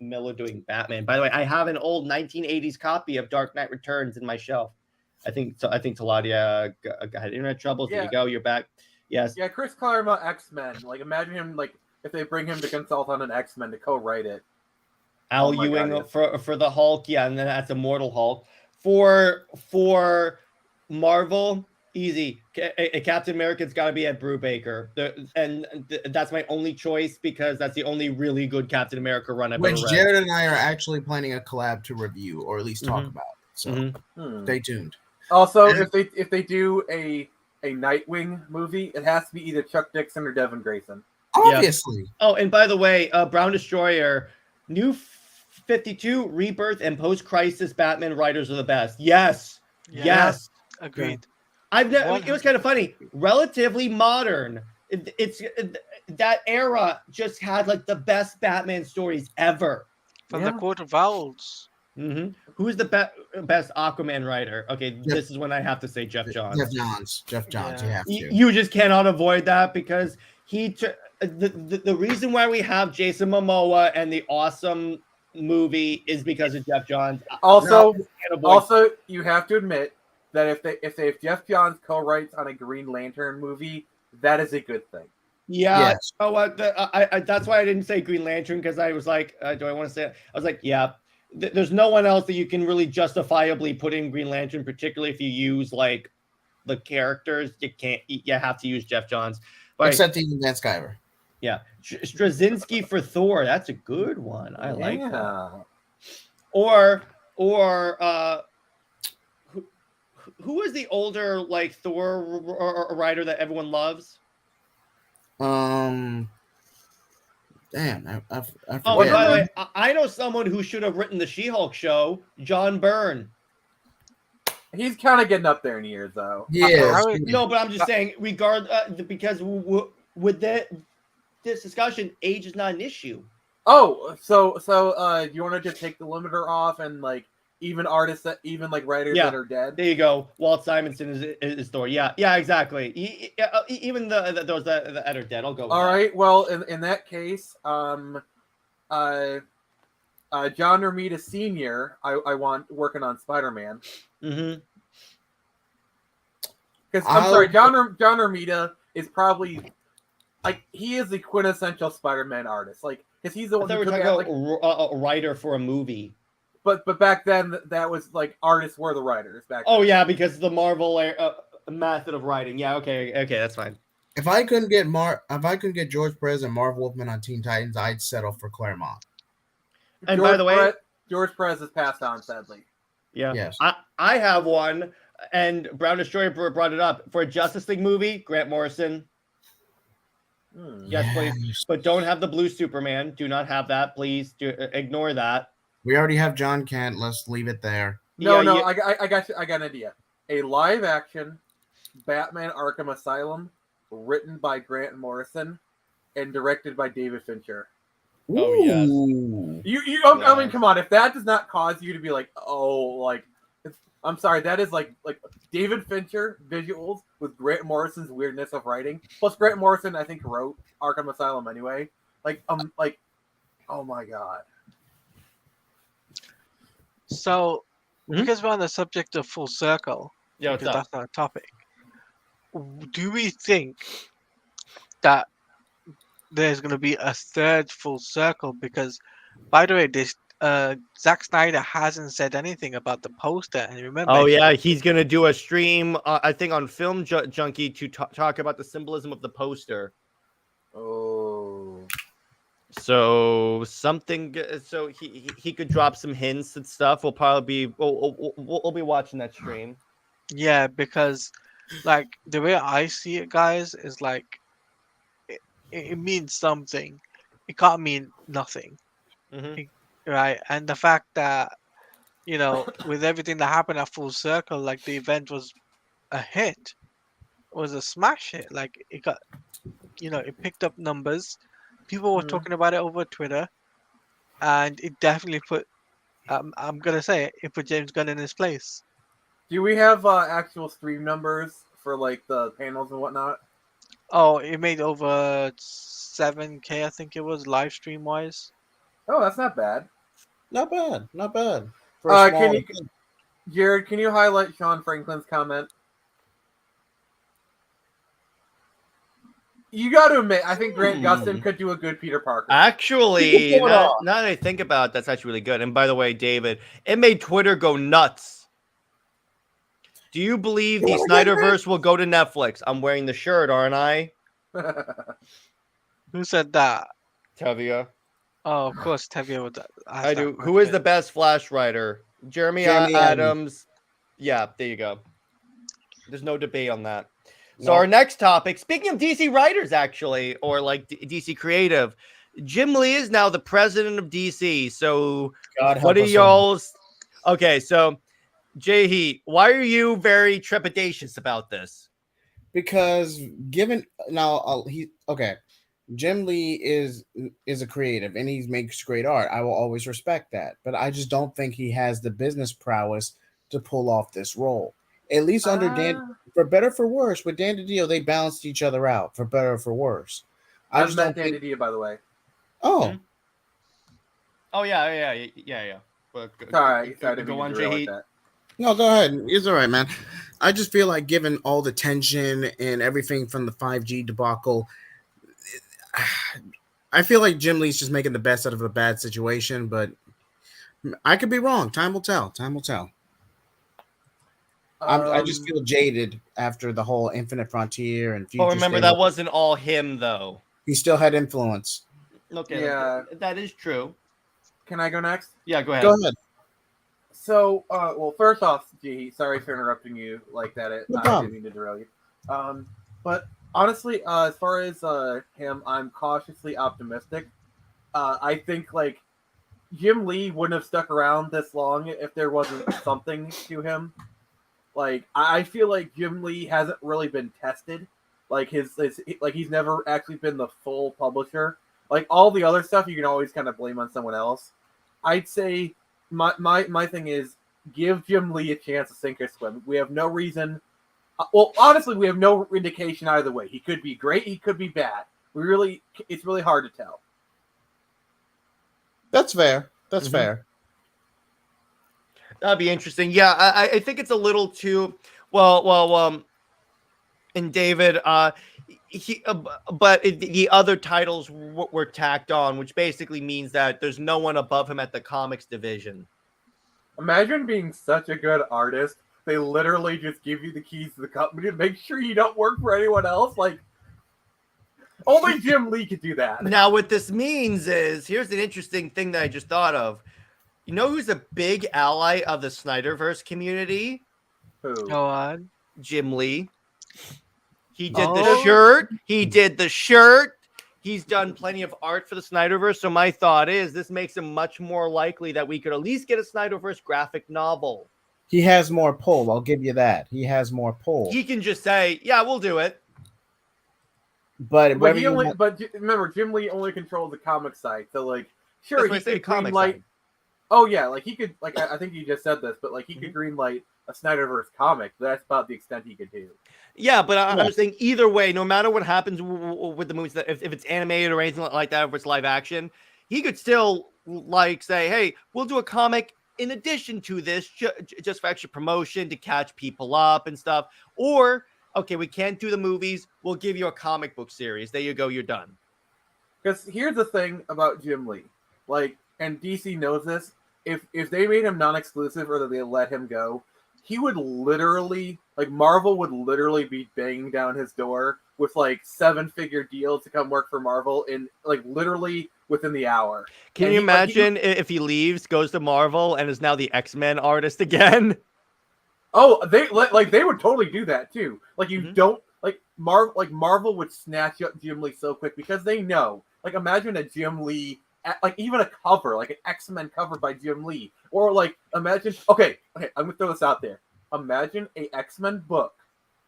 Miller doing Batman. By the way, I have an old 1980s copy of Dark Knight Returns in my shelf. I think Taladia had internet troubles. There you go. You're back. Yes. Yeah, Chris Claremont X-Men. Like, imagine him like if they bring him to consult on an X-Men to co-write it. Al Ewing for the Hulk. Yeah, and then that's Immortal Hulk. For Marvel. Easy. Captain America's got to be Ed Brubaker. That's my only choice because that's the only really good Captain America run I've ever read. Which Jared and I are actually planning a collab to review or at least talk about. So stay tuned. Also, if they do a Nightwing movie, it has to be either Chuck Dixon or Devin Grayson. Obviously. Yeah. Oh, and by the way, Brown Destroyer, New 52, Rebirth, and Post-Crisis Batman writers are the best. Yes. Yes. Agreed. It was kind of funny. Relatively modern. It's that era just had like the best Batman stories ever. From the Court of Owls. Who's the best Aquaman writer? Okay, this is when I have to say Jeff Johns. Jeff Johns. You have to. You just cannot avoid that because the reason why we have Jason Momoa and the awesome movie is because of Jeff Johns. Also, you have to admit that if Jeff Johns co-writes on a Green Lantern movie, that is a good thing. Yeah. Yes. Oh, that's why I didn't say Green Lantern because I was like, do I want to say it? I was like, yeah. There's no one else that you can really justifiably put in Green Lantern, particularly if you use like the characters. You can't. You have to use Jeff Johns. Except even Dan Skyver. Yeah, Straczynski for Thor. That's a good one. I like that. Or who was the older like Thor writer that everyone loves? Damn, I forget. Oh, and by the way, I know someone who should have written the She-Hulk show, John Byrne. He's kind of getting up there in years, though. Yeah. No, but I'm just saying, because with this discussion, age is not an issue. Oh, so you want to just take the limiter off and like even artists that like writers that are dead? There you go. Walt Simonson is Thor. Yeah, exactly. Even those that are dead, I'll go with All right. Well, in that case, John Romita Sr. I want working on Spider-Man. Because I'm sorry, John Romita is probably like he is the quintessential Spider-Man artist. Like, because he's the one who took out a writer for a movie. But back then that was like artists were the writers back then. Oh yeah, because the Marvel method of writing. Yeah, okay, that's fine. If I couldn't get George Perez and Marv Wolfman on Teen Titans, I'd settle for Claremont. And by the way, George Perez has passed on, sadly. Yeah. Yes. I have one, and Brown Destroyer brought it up for a Justice League movie. Grant Morrison. Yes, please. But don't have the blue Superman. Do not have that, please. Ignore that. We already have John Kent. Let's leave it there. I got you. I got an idea. A live action Batman Arkham Asylum, written by Grant Morrison and directed by David Fincher. Oh yes. I mean, come on. If that does not cause you to be like, oh, like, I'm sorry, that is like David Fincher visuals with Grant Morrison's weirdness of writing. Plus, Grant Morrison, I think, wrote Arkham Asylum anyway. Like, oh my god. So, because we're on the subject of full circle, because that's our topic, do we think that there's going to be a third full circle? Because, by the way, this Zack Snyder hasn't said anything about the poster. And remember, oh yeah, he's going to do a stream, I think, on Film Junkie to talk about the symbolism of the poster. Oh. So something. So he could drop some hints and stuff. We'll probably be we'll be watching that stream. Yeah, because like the way I see it, guys, is like it, it means something. It can't mean nothing, Mm-hmm. right? And the fact that with everything that happened at Full Circle, like the event was a hit, was a smash hit. Like it got, it picked up numbers. People were talking about it over Twitter, and it definitely put. I'm gonna say it put James Gunn in his place. Do we have actual stream numbers for like the panels and whatnot? Oh, it made over 7K, I think it was, live stream wise. Oh, that's not bad. Not bad. Not bad. For a small. Jared, can you highlight Sean Franklin's comment? You got to admit, I think Grant Gustin could do a good Peter Parker. Actually, now that I think about it, that's actually really good. And by the way, David, it made Twitter go nuts. Do you believe the Snyderverse will go to Netflix? I'm wearing the shirt, aren't I? Who said that? Tevia. Oh, of course, Tevia would. I do. Who is the best Flash writer? Jeremy Adams. Yeah, there you go. There's no debate on that. So our next topic, speaking of DC writers, actually, or like DC creative, Jim Lee is now the president of DC. So what are y'all's? Okay, so JJheat, why are you very trepidatious about this? Because given now Jim Lee is a creative and he makes great art. I will always respect that, but I just don't think he has the business prowess to pull off this role. At least under Dan, for better or for worse, with Dan DiDio, they balanced each other out. For better or for worse, I just met Dan DiDio, by the way. Oh, oh yeah. But sorry, go on, JJheat. Like no, go ahead. It's all right, man. I just feel like given all the tension and everything from the 5G debacle, I feel like Jim Lee's just making the best out of a bad situation, but I could be wrong. Time will tell. Time will tell. I just feel jaded after the whole Infinite Frontier and Future. Oh, remember that wasn't all him though. He still had influence. Okay, yeah, that is true. Can I go next? Yeah, go ahead. Go ahead. So, well, first off, JJheat, sorry for interrupting you like that. No I problem. didn't mean to derail you. But honestly, as far as him, I'm cautiously optimistic. I think like Jim Lee wouldn't have stuck around this long if there wasn't something to him. Like I feel like Jim Lee hasn't really been tested. Like his like he's never actually been the full publisher. Like all the other stuff, you can always kind of blame on someone else. I'd say my thing is give Jim Lee a chance to sink or swim. We have no reason. Well, honestly, we have no indication either way. He could be great. He could be bad. It's really hard to tell. That's fair. That's fair. That'd be interesting. Yeah, I think it's a little too well. And David, but the other titles were tacked on, which basically means that there's no one above him at the comics division. Imagine being such a good artist. They literally just give you the keys to the company to make sure you don't work for anyone else. Like, only Jim Lee could do that. Now, what this means is, here's an interesting thing that I just thought of. You know who's a big ally of the Snyderverse community? Who? Go on. Jim Lee. He did the shirt. He did the shirt. He's done plenty of art for the Snyderverse. So my thought is this makes him much more likely that we could at least get a Snyderverse graphic novel. He has more pull. I'll give you that. He has more pull. He can just say, yeah, we'll do it. But remember, Jim Lee only controls the comic side. So, like, sure, he could greenlight. Oh, yeah, like, he could, like, I think you just said this, but, like, he could greenlight a Snyderverse comic. That's about the extent he could do. Yeah, but I'm saying either way, no matter what happens with the movies, that if it's animated or anything like that, if it's live action, he could still, like, say, hey, we'll do a comic in addition to this, just for extra promotion to catch people up and stuff. Or, okay, we can't do the movies. We'll give you a comic book series. There you go. You're done. Because here's the thing about Jim Lee. Like, and DC knows this. If they made him non-exclusive or that they let him go, he would literally, like, Marvel would literally be banging down his door with like 7-figure deals to come work for Marvel in like literally within the hour. Can And you he- like, he- imagine if he leaves, goes to Marvel, and is now the X-Men artist again? Oh, they would totally do that too. Like you Mhm. don't like Marvel would snatch up Jim Lee so quick because they know. Like imagine a Jim Lee, like even a cover, like an X-Men cover by Jim Lee, or like imagine. Okay, I'm gonna throw this out there. Imagine a X-Men book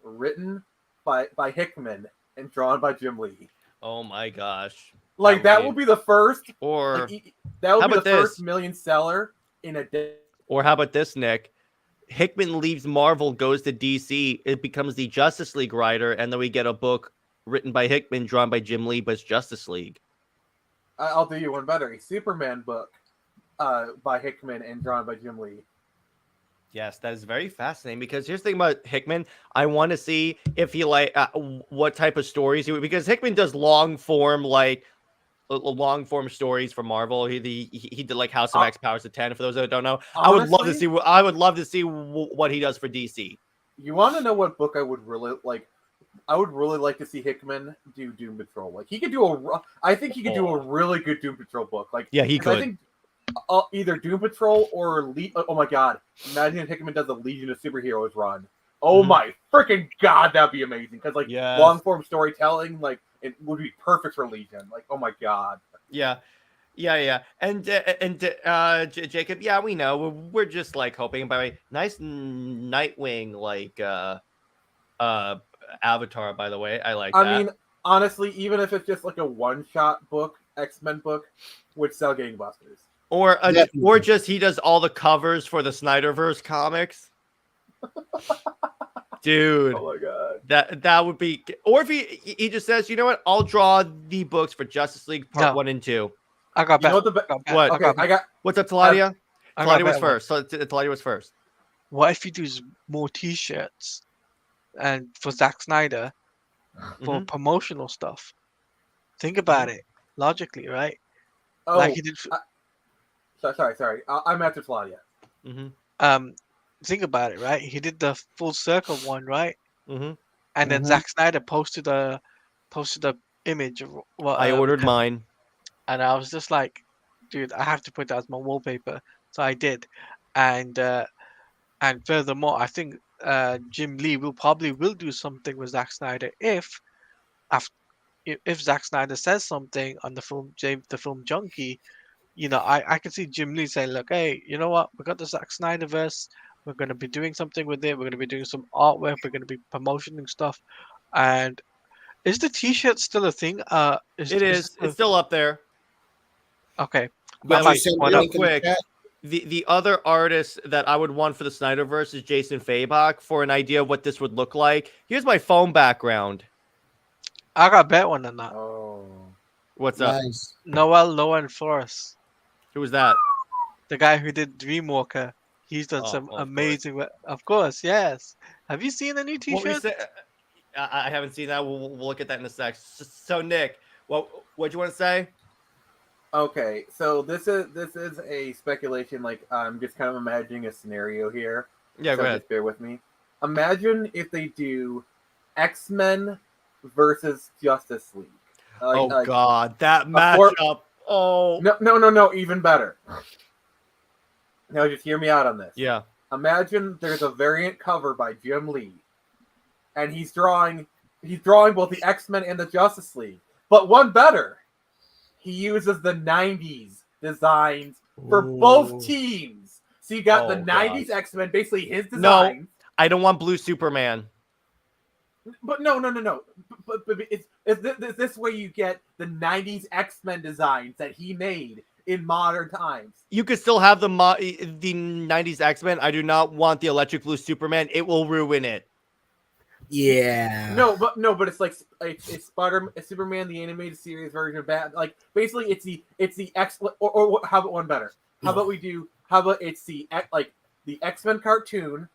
written by Hickman and drawn by Jim Lee. Oh my gosh! Like that will be the first, Or that will how be the about this? first million seller in a day. Or how about this, Nick? Hickman leaves Marvel, goes to DC. It becomes the Justice League writer, and then we get a book written by Hickman, drawn by Jim Lee, but it's Justice League. I'll do you one better. A Superman book by Hickman and drawn by Jim Lee. Yes, that is very fascinating because here's the thing about Hickman. I want to see if he what type of stories he would, because Hickman does long form stories for Marvel. He did like House of X, Powers of 10. For those that don't know, I would love to see what he does for DC. You want to know what book I would really like? I would really like to see Hickman do Doom Patrol. Like he could do I think he could do a really good Doom Patrol book. Like yeah, he could. I think either Doom Patrol or oh my god! Imagine if Hickman does a Legion of Superheroes run. Oh my freaking god, that'd be amazing! Because like long form storytelling, like it would be perfect for Legion. Like oh my god. Yeah. And Jacob, yeah, we know. We're just like hoping. By the way, nice Nightwing like avatar. By the way, I like. I mean, honestly, even if it's just like a one-shot book, X-Men book, would sell gangbusters. Or just he does all the covers for the Snyderverse comics. Dude. Oh my god. That would be, or if he just says, you know what, I'll draw the books for Justice League Part 1 and 2. I got back. What? Okay, I got. What's up, Taladia? Taladia was first. So Taladia was first. What if you do more T-shirts, and for Zack Snyder, for promotional stuff? Think about it logically, right? Oh, like he did. Sorry. I'm after Claudia. Think about it, right? He did the Full Circle one, right? Mm-hmm. And then Zack Snyder posted a image of what I ordered mine, and I was just like, dude, I have to put that as my wallpaper. So I did, and furthermore, I think Jim Lee will do something with Zack Snyder if Zack Snyder says something on the film Junkie. You know, I can see Jim Lee saying, look, hey, you know what? We got the Zack Snyderverse. We're going to be doing something with it. We're going to be doing some artwork. We're going to be promotioning stuff. And is the T-shirt still a thing? It is. It's still up there. Okay. Real quick, the other artist that I would want for the Snyderverse is Jason Fabok for an idea of what this would look like. Here's my phone background. I got a better one than that. Oh. What's up? Noel Lowen Forrest. Who was that? The guy who did Dreamwalker. He's done some amazing. Of course, yes. Have you seen the new T-shirt? I haven't seen that. We'll look at that in a sec. So Nick, what'd you want to say? Okay, so this is a speculation. Like I'm just kind of imagining a scenario here. Yeah, so go ahead. Just bear with me. Imagine if they do X-Men versus Justice League. God, that matchup. No, even better. Now just hear me out on this. Yeah. Imagine there's a variant cover by Jim Lee, and he's drawing both the X-Men and the Justice League. But one better, he uses the 90s designs for both teams. So you got the 90s X-Men, basically his design. No, I don't want Blue Superman. But no. But it's this way you get the 90s X-Men designs that he made in modern times. You could still have the 90s X-Men. I do not want the Electric Blue Superman. It will ruin it. Yeah. No, but it's like it's Superman the animated series version of Batman. Like basically it's the X or how about one better? How about it's the X-Men cartoon,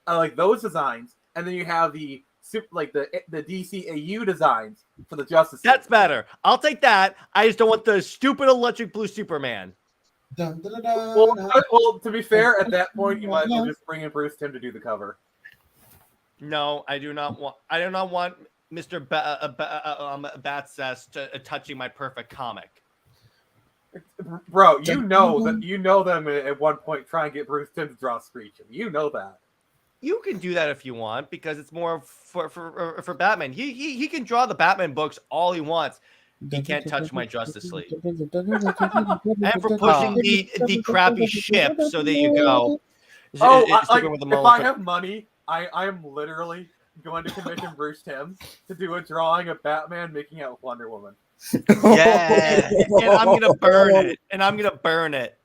like those designs, and then you have the DCAU designs for the Justice League. That's better. I'll take that. I just don't want the stupid Electric Blue Superman. Well, to be fair, at that point you might as well just bring in Bruce Timm to do the cover. No, I do not want. I do not want Mr. Batsest touching my perfect comic. Bro, you know them at one point try and get Bruce Timm to draw Screeching. You know that. You can do that if you want, because it's more for Batman. He can draw the Batman books all he wants. He can't touch my Justice League. And for pushing the crappy ship, so there you go. If I have money, I am literally going to commission Bruce Timm to do a drawing of Batman making out with Wonder Woman. Yeah. And I'm gonna burn it.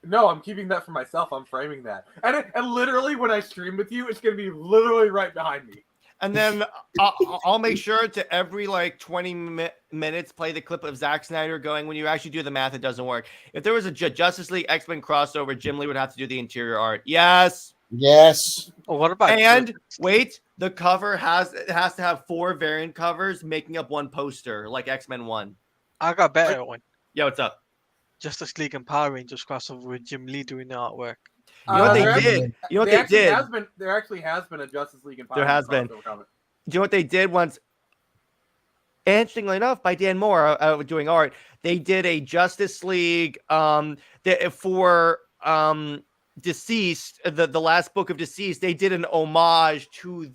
No, I'm keeping that for myself. I'm framing that. And literally, when I stream with you, it's going to be literally right behind me. And then I'll make sure to every 20 minutes play the clip of Zack Snyder going, when you actually do the math, it doesn't work. If there was a Justice League X-Men crossover, Jim Lee would have to do the interior art. Yes. Oh, what about wait, the cover has to have 4 variant covers making up one poster, like X-Men 1. I got a better one. Yeah, what's up? Justice League and Power Rangers crossover with Jim Lee doing the artwork. You know what they did? You know what they did? There actually has been a Justice League and Power There has been. Do you know what they did once? Interestingly enough, by Dan Moore doing art, they did a Justice League for Deceased, the last book of Deceased. They did an homage to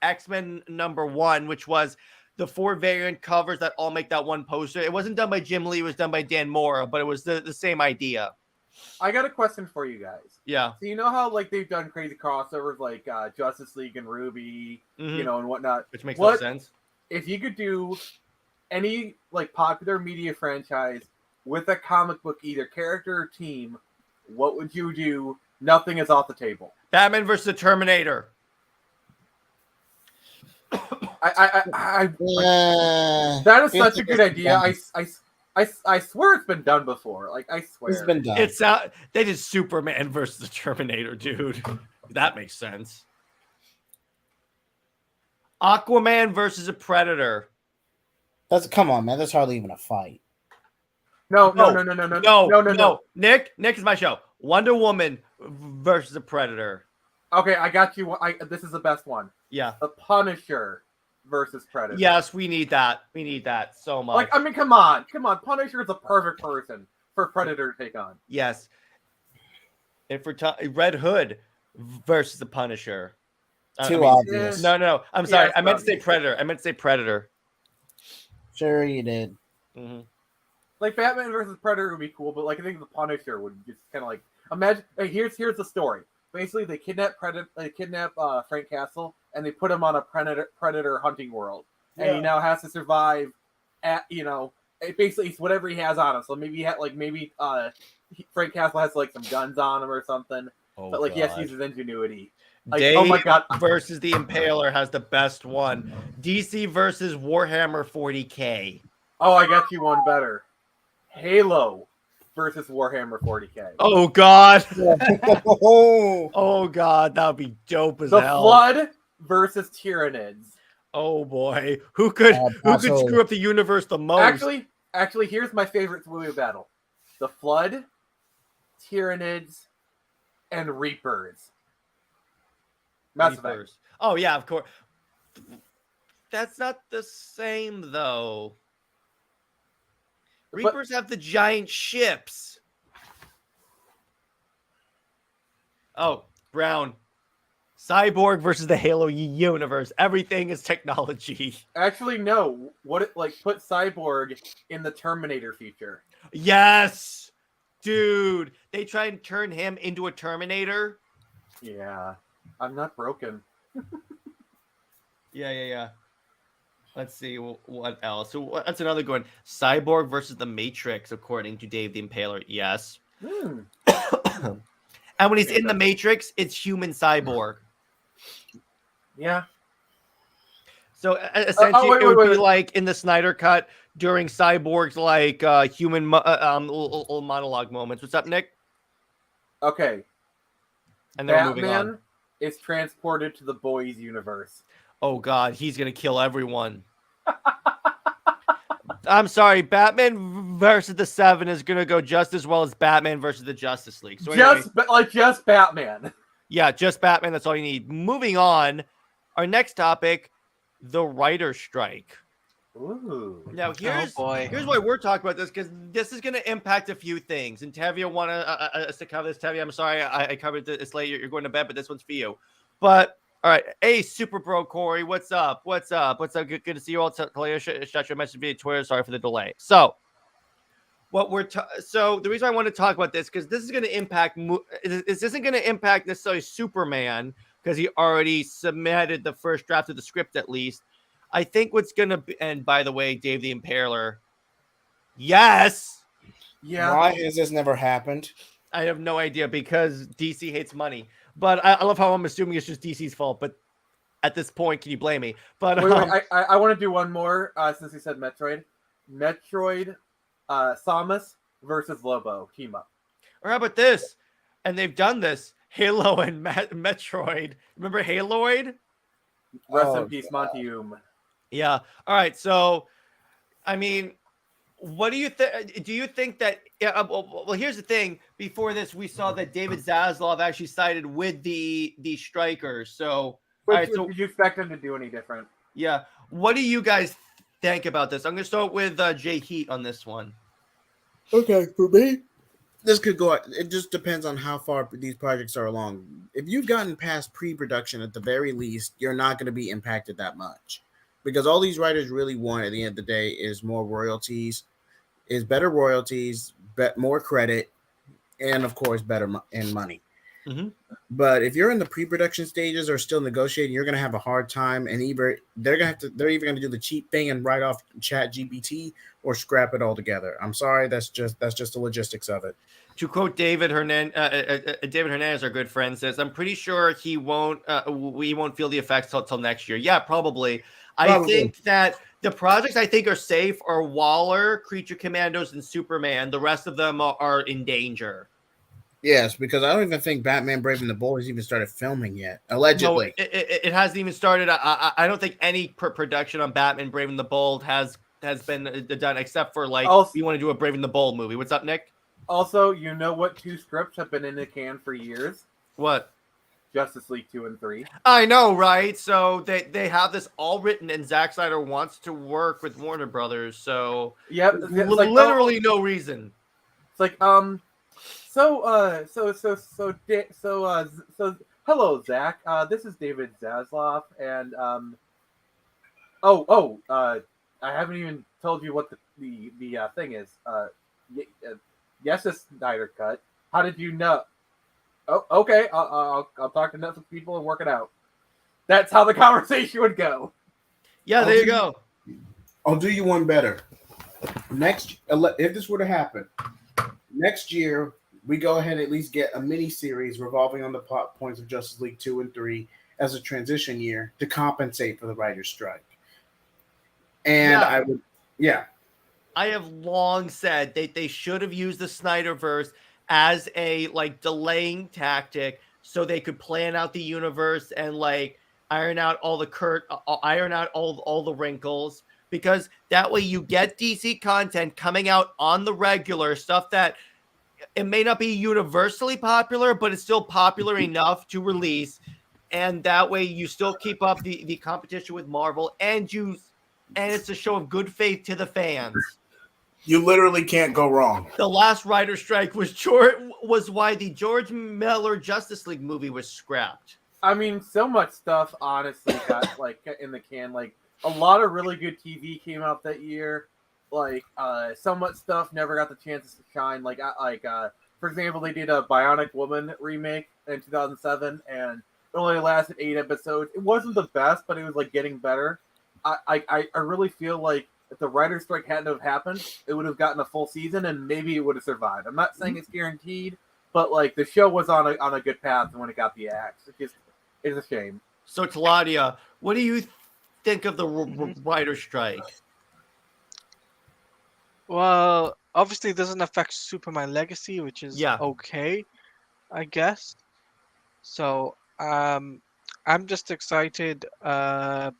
X-Men #1, which was the 4 variant covers that all make that one poster. It wasn't done by Jim Lee, it was done by Dan Moore, but it was the same idea. I got a question for you guys. Yeah. So you know how they've done crazy crossovers like Justice League and Ruby, and whatnot, which makes no sense. If you could do any popular media franchise with a comic book, either character or team, what would you do? Nothing is off the table. Batman versus the Terminator. That is such a good idea. I swear it's been done before. I swear it's been done. They did Superman versus the Terminator, dude. That makes sense. Aquaman versus a Predator. Come on, man. That's hardly even a fight. No. Nick is my show. Wonder Woman versus a Predator. Okay, I got you. This is the best one. Yeah. The Punisher versus Predator. Yes, we need that. We need that so much. Come on. Punisher is a perfect person for Predator to take on. Yes. And for Red Hood versus the Punisher. Obvious. No. I'm sorry. I meant to say Predator. Sure, you did. Mm-hmm. Batman versus Predator would be cool, but I think the Punisher would just kind of imagine. Here's the story. Basically, they kidnap Frank Castle and they put him on a predator hunting world, and he now has to survive. Basically it's whatever he has on him. So maybe Frank Castle has some guns on him or something. But he has to use his ingenuity. Dave oh my god! versus the Impaler has the best one. DC versus Warhammer 40K. Oh, I got you one better. Halo versus Warhammer 40K. Oh god! Oh god, that would be dope as hell. The Flood versus Tyranids. Oh boy, who could screw up the universe the most? Actually, here's my favorite movie battle: the Flood, Tyranids, and Reapers. Mass Effect. Oh yeah, of course. That's not the same though. Reapers have the giant ships. Oh, Brown. Cyborg versus the Halo universe. Everything is technology. Actually, no. Put Cyborg in the Terminator future. Yes, dude. They try and turn him into a Terminator. Yeah, I'm not broken. Yeah. Let's see what else. So that's another good one. Cyborg versus the Matrix, according to Dave the Impaler. Yes. And when he's in the Matrix, it's human cyborg. Yeah. So essentially, it would be like in the Snyder Cut during Cyborg's human monologue moments. What's up, Nick? Okay. And then moving on. Batman is transported to the Boys universe. Oh God, he's gonna kill everyone. I'm sorry, Batman versus the Seven is gonna go just as well as Batman versus the Justice League. So just Batman. Yeah, just Batman. That's all you need. Moving on, our next topic: the writer's strike. Ooh. Now here's boy. why we're talking about this, because this is going to impact a few things. And Tevye want to cover this. Tevye, I'm sorry I covered this late. You're going to bed, but this one's for you. But all right, hey, Super Bro Corey, what's up? What's up? Good to see you all. Talia shot your message via Twitter. Sorry for the delay. So so the reason I want to talk about this, because this is going to impact. This isn't going to impact necessarily Superman, because he already submitted the first draft of the script at least. I think what's going to be, and by the way, Dave the Impaler, yes. Yeah. Why has this never happened? I have no idea, because DC hates money. But I love how I'm assuming it's just DC's fault. But at this point, can you blame me? But wait, I want to do one more since you said Metroid. Metroid, Samus versus Lobo team up. Or how about this? And they've done this. Halo and Metroid. Remember Haloid? Rest in peace, Montium. Yeah. All right. So, I mean, what do you think? Do you think that? Well, here's the thing. Before this, we saw that David Zaslav actually sided with the strikers. So, Did you expect him to do any different? Yeah. What do you guys think about this? I'm going to start with JJheat on this one. Okay, for me, this could go. It just depends on how far these projects are along. If you've gotten past pre-production, at the very least, you're not going to be impacted that much, because all these writers really want at the end of the day is more royalties, better royalties, more credit, and of course better money. Mm-hmm. But if you're in the pre-production stages or still negotiating, you're going to have a hard time, and they're either going to do the cheap thing and write off ChatGPT or scrap it altogether. I'm sorry, that's just the logistics of it. To quote David Hernandez, our good friend, says, "I'm pretty sure we won't feel the effects till next year." Yeah, probably. I think that the projects I think are safe are Waller, Creature Commandos, and Superman. The rest of them are in danger. Yes, because I don't even think Batman Brave and the Bold has even started filming yet. Allegedly. No, it hasn't even started. I don't think any production on Batman Brave and the Bold has been done, except for we want to do a Brave and the Bold movie. What's up, Nick? Also, you know what 2 scripts have been in the can for years? What? Justice League 2 and 3. I know, right? So they have this all written, and Zack Snyder wants to work with Warner Brothers. So yep, literally no reason. It's like So hello, Zach. This is David Zaslav, and I haven't even told you what the thing is. Yes, it's Snyder Cut. How did you know? Oh, okay. I'll talk to Netflix people and work it out. That's how the conversation would go. Yeah, there you go. I'll do you one better. If this were to happen, next year we go ahead and at least get a mini series revolving on the plot points of Justice League 2 and 3 as a transition year to compensate for the writer's strike. And I have long said that they should have used the Snyderverse as a delaying tactic so they could plan out the universe and iron out all the wrinkles, because that way you get DC content coming out on the regular, stuff that it may not be universally popular, but it's still popular enough to release, and that way you still keep up the competition with Marvel, and it's a show of good faith to the fans. You literally can't go wrong. The last writer strike was why the George Miller Justice League movie was scrapped. I mean, so much stuff honestly got in the can. A lot of really good TV came out that year. So much stuff never got the chances to shine. For example, they did a Bionic Woman remake in 2007, and it only lasted 8 episodes. It wasn't the best, but it was getting better. I really feel like if the writer's strike hadn't have happened, it would have gotten a full season, and maybe it would have survived. I'm not saying it's guaranteed, but the show was on a good path when it got the axe. It's a shame. So, Taladia, what do you think of the writer's strike? Well, obviously it doesn't affect Superman Legacy, which is okay, I guess. So, I'm just excited. I'm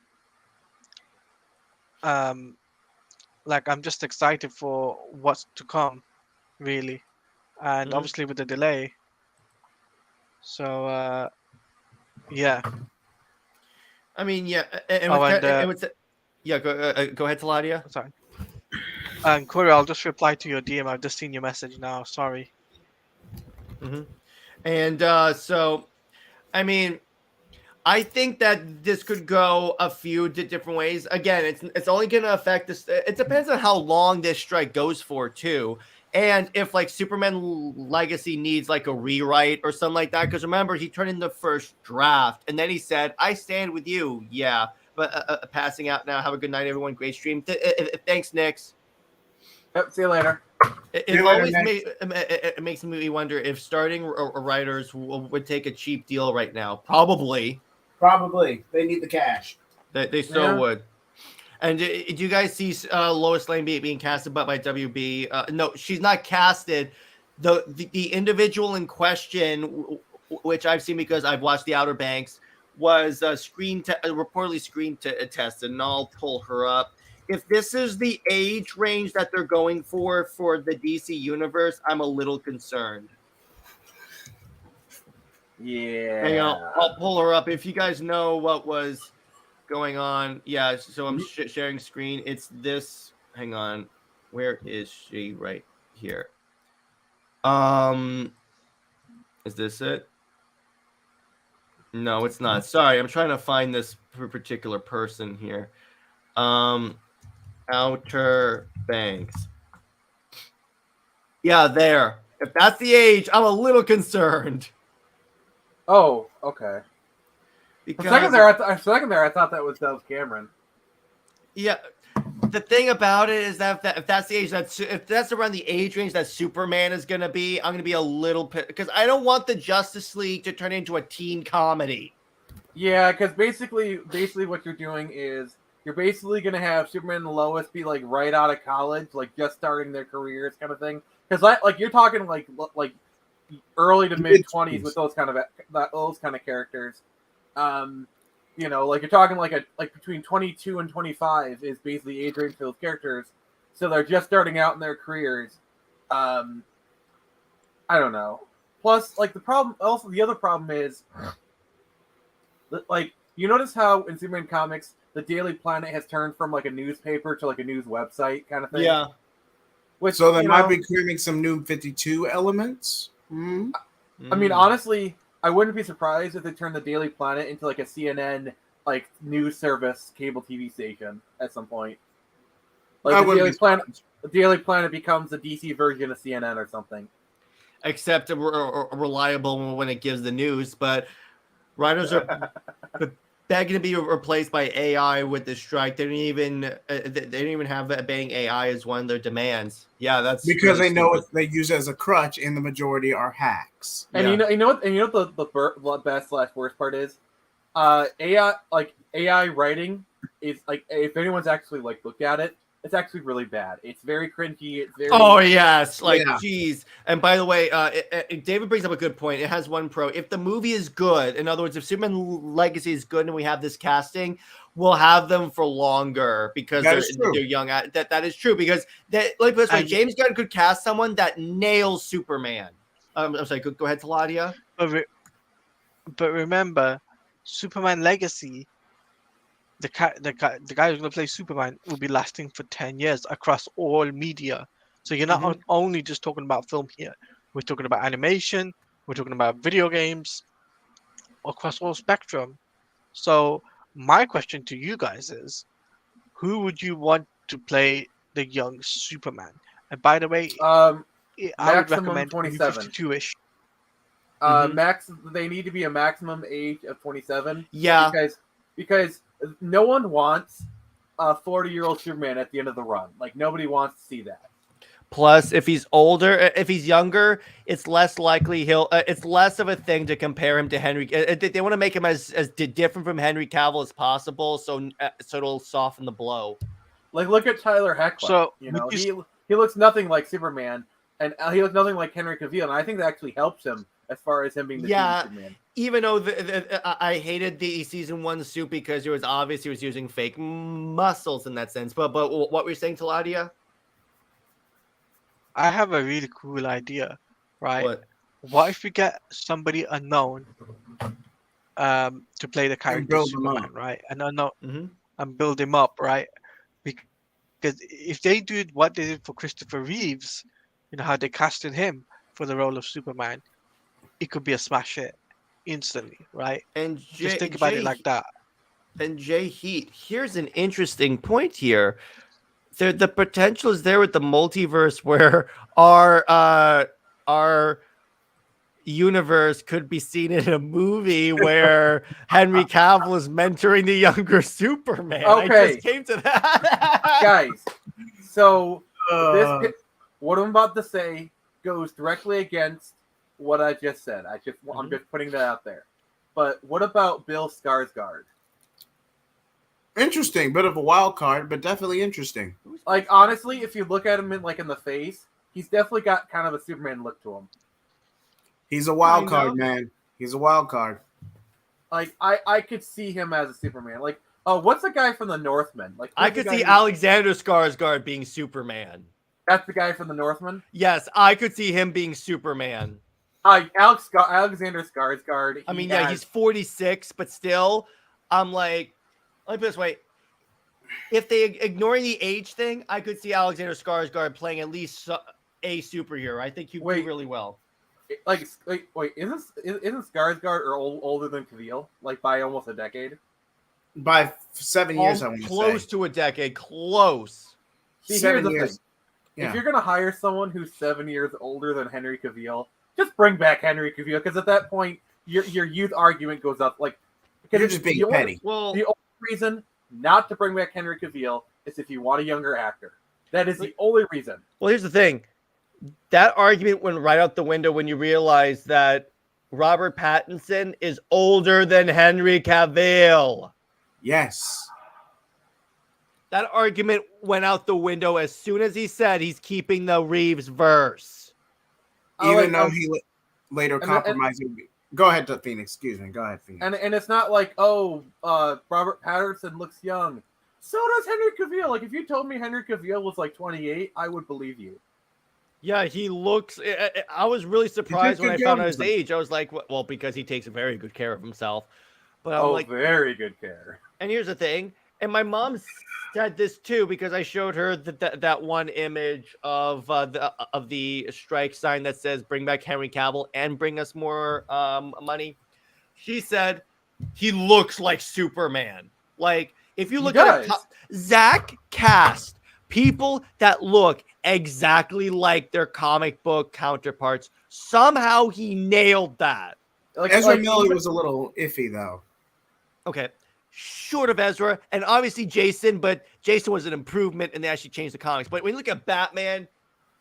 just excited for what's to come, really, and obviously with the delay. So, yeah. I mean, yeah, and Oh, yeah. Go ahead, Taladia. sorry. And Corey, I'll just reply to your DM. I've just seen your message now. Sorry. And so, I mean, I think that this could go a few different ways. Again, it's only going to affect this. It depends on how long this strike goes for, too. And if like Superman Legacy needs like a rewrite or something like that, because remember, he turned in the first draft and then he said, I stand with you. Yeah. But passing out now. Have a good night, everyone. Great stream. Thanks, Nix. Yep, see you later. It makes me wonder if starting writers would take a cheap deal right now. Probably. They need the cash. They so would. And do you guys see Lois Lane being casted by WB? No, she's not casted. The individual in question, which I've seen because I've watched The Outer Banks, was reportedly screen tested, and I'll pull her up. If this is the age range that they're going for the DC universe, I'm a little concerned. Yeah. Hang on, I'll pull her up. If you guys know what was going on, yeah. So I'm sharing screen. It's this. Hang on, where is she? Right here. Is this it? No, it's not. Sorry, I'm trying to find this particular person here. Outer Banks. Yeah, there. If that's the age, I'm a little concerned. Oh, okay. Because For a second there, I thought that was Dove Cameron. Yeah, the thing about it is that if that's the age, if that's around the age range that Superman is going to be, I'm going to be a little because I don't want the Justice League to turn into a teen comedy. Yeah, because basically what you're doing is you're basically going to have Superman and Lois be like right out of college, like just starting their careers, kind of thing. Because like you're talking like early to mid 20s with those kind of characters. You know, like you're talking like between 22 and 25 is basically age range for those characters. So they're just starting out in their careers. I don't know. Plus, like the other problem is, like, you notice how in Superman comics the Daily Planet has turned from like a newspaper to like a news website kind of thing. Yeah. Which, so they might be creating some new 52 elements. I mean, honestly, I wouldn't be surprised if they turned the Daily Planet into like a CNN like news service cable TV station at some point. Like the Daily Planet becomes the DC version of CNN or something. Except reliable when it gives the news, but writers are begging to be replaced by AI with the strike. They don't even have bang AI as one of their demands. Yeah, that's because they know they use it as a crutch, and the majority are hacks. And you know what the best / worst part is, AI writing is like, if anyone's actually like looked at it, it's actually really bad. It's very cringy. It's very geez. And by the way, David brings up a good point. It has one pro. If the movie is good, in other words, if Superman Legacy is good and we have this casting, we'll have them for longer because they're young. That is true because like this way, James Gunn could cast someone that nails Superman. I'm sorry. Go ahead, Taladia. But remember, Superman Legacy. The guy who's going to play Superman will be lasting for 10 years across all media. So you're not only just talking about film here. We're talking about animation. We're talking about video games across all spectrum. So my question to you guys is, who would you want to play the young Superman? And by the way, I would recommend 52-ish. They need to be a maximum age of 27. Yeah. Because no one wants a 40-year-old Superman at the end of the run. Like, nobody wants to see that. Plus, if he's older, if he's younger, it's less likely it's less of a thing to compare him to Henry. They want to make him as different from Henry Cavill as possible, so it'll soften the blow. Like, look at Tyler Hoechlin. So, he looks nothing like Superman, and he looks nothing like Henry Cavill, and I think that actually helps him as far as him being the Superman. Even though I hated the season 1 suit because it was obvious he was using fake muscles in that sense. But what were you saying, Taladia? I have a really cool idea, right? What if we get somebody unknown to play the character build him Superman, up. right? And I know Mm-hmm. and build him up, right? Because if they do what they did for Christopher Reeves, you know how they casted him for the role of Superman, it could be a smash hit instantly, right? And Just think about it like that. And JHeat, here's an interesting point here. The potential is there with the multiverse where our universe could be seen in a movie where Henry Cavill is mentoring the younger Superman. I just came to that. Guys. So what I'm about to say goes directly against what I just said. I'm just putting that out there. But what about Bill Skarsgård? Interesting, bit of a wild card, but definitely interesting. Like honestly, if you look at him in the face, he's definitely got kind of a Superman look to him. He's a wild card, man. He's a wild card. Like I could see him as a Superman. Like, oh, what's the guy from the Northman? Like I could see Alexander Skarsgård being Superman. That's the guy from the Northman? Yes, I could see him being Superman. Alexander Skarsgård. I mean, yeah, he's 46, but still, I'm like, let me put it this way. If they ignoring the age thing, I could see Alexander Skarsgård playing at least a superhero. I think he'd do really well. Wait, isn't Skarsgård older than Cavill? Like by almost a decade? By 7 years, I want to say. Close to a decade. Close. See, here's the thing. Yeah. If you're going to hire someone who's 7 years older than Henry Cavill, just bring back Henry Cavill, because at that point, your youth argument goes up. Like, you're just being petty. The only reason not to bring back Henry Cavill is if you want a younger actor. That is the only reason. Well, here's the thing. That argument went right out the window when you realize that Robert Pattinson is older than Henry Cavill. Yes. That argument went out the window as soon as he said he's keeping the Reeves verse. Even though he later compromised. Go ahead, Phoenix. Excuse me. Go ahead, Phoenix. And it's not like, Robert Pattinson looks young. So does Henry Cavill. Like, if you told me Henry Cavill was like 28, I would believe you. Yeah, he looks. I was really surprised when I found out his age. I was like, well, because he takes very good care of himself. But I'm like, very good care. And here's the thing. And my mom said this too because I showed her that one image of the strike sign that says "Bring back Henry Cavill and bring us more money." She said he looks like Superman. Like if you look at Zach cast people that look exactly like their comic book counterparts. Somehow he nailed that. Ezra Miller was a little iffy though. Okay. Short of Ezra and obviously Jason, but Jason was an improvement and they actually changed the comics. But when you look at Batman,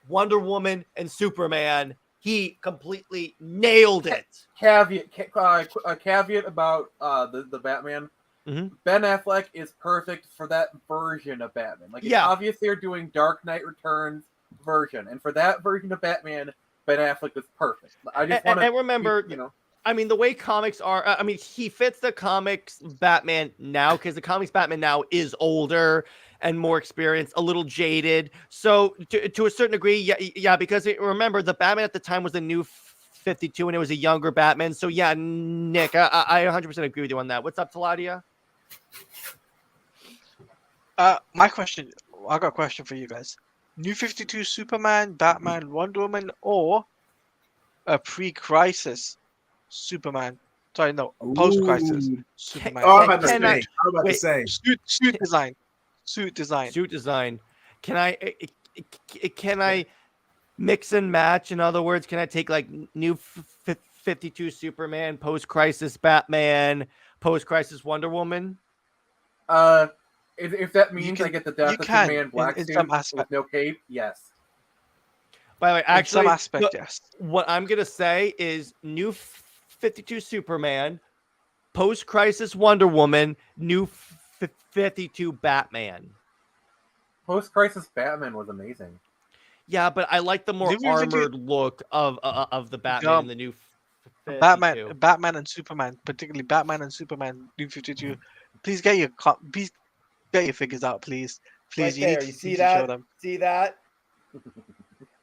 Wonder Woman, and Superman, he completely nailed it. Caveat about the Batman. Mm-hmm. Ben Affleck is perfect for that version of Batman. Like, obviously they're doing Dark Knight Returns version, and for that version of Batman, Ben Affleck is perfect. I just want to remember, I mean, the way comics are, I mean, he fits the comics Batman now because the comics Batman now is older and more experienced, a little jaded. So to a certain degree, yeah, because remember the Batman at the time was the new 52 and it was a younger Batman. So yeah, Nick, I 100% agree with you on that. What's up, Taladia? My question, I got a question for you guys. New 52 Superman, Batman, Wonder Woman, or a pre-crisis Superman? Sorry, no, post-crisis Superman. Oh, I'm about to say. Suit design. Can I mix and match? In other words, can I take like new 52 Superman, post-crisis Batman, post-crisis Wonder Woman? If that means I get the death of Superman black suit with no cape, yes. By the way, actually, in some aspect, yes. What I'm gonna say is new 52 Superman, post-crisis Wonder Woman, new 52 Batman. Post-crisis Batman was amazing. Yeah, but I like the more armored look of the Batman in the new 52. Batman and Superman, particularly Batman and Superman, new 52. Please get your figures out, please. Please, right you see that? Show them. See that?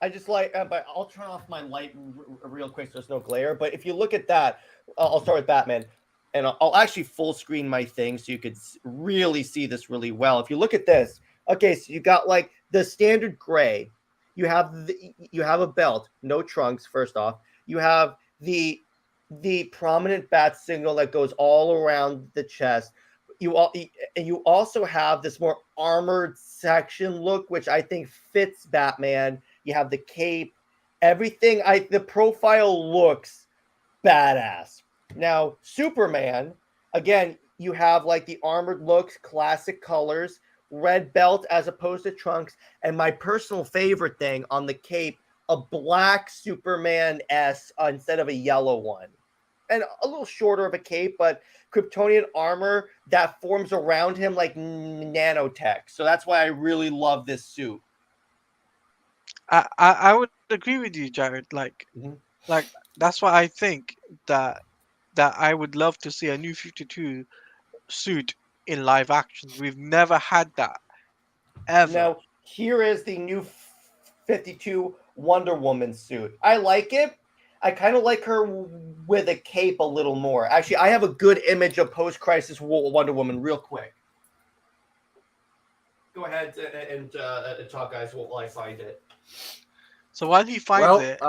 I just like, but I'll turn off my light real quick so there's no glare. But if you look at that, I'll start with Batman. and I'll actually full screen my thing so you could really see this really well. If you look at this, okay, so you got like the standard gray. You have a belt, no trunks. First off, you have the prominent bat signal that goes all around the chest. And you also have this more armored section look, which I think fits Batman. You have the cape, everything. The profile looks badass. Now, Superman, again, you have like the armored looks, classic colors, red belt as opposed to trunks, and my personal favorite thing on the cape, a black Superman S instead of a yellow one. And a little shorter of a cape, but Kryptonian armor that forms around him like nanotech. So that's why I really love this suit. I would agree with you, Jared. Like that's why I think that I would love to see a new 52 suit in live action. We've never had that ever. Now, here is the new 52 Wonder Woman suit. I like it. I kind of like her with a cape a little more. Actually, I have a good image of post-crisis Wonder Woman real quick. Go ahead and talk, guys, while I find it. So while he finds it,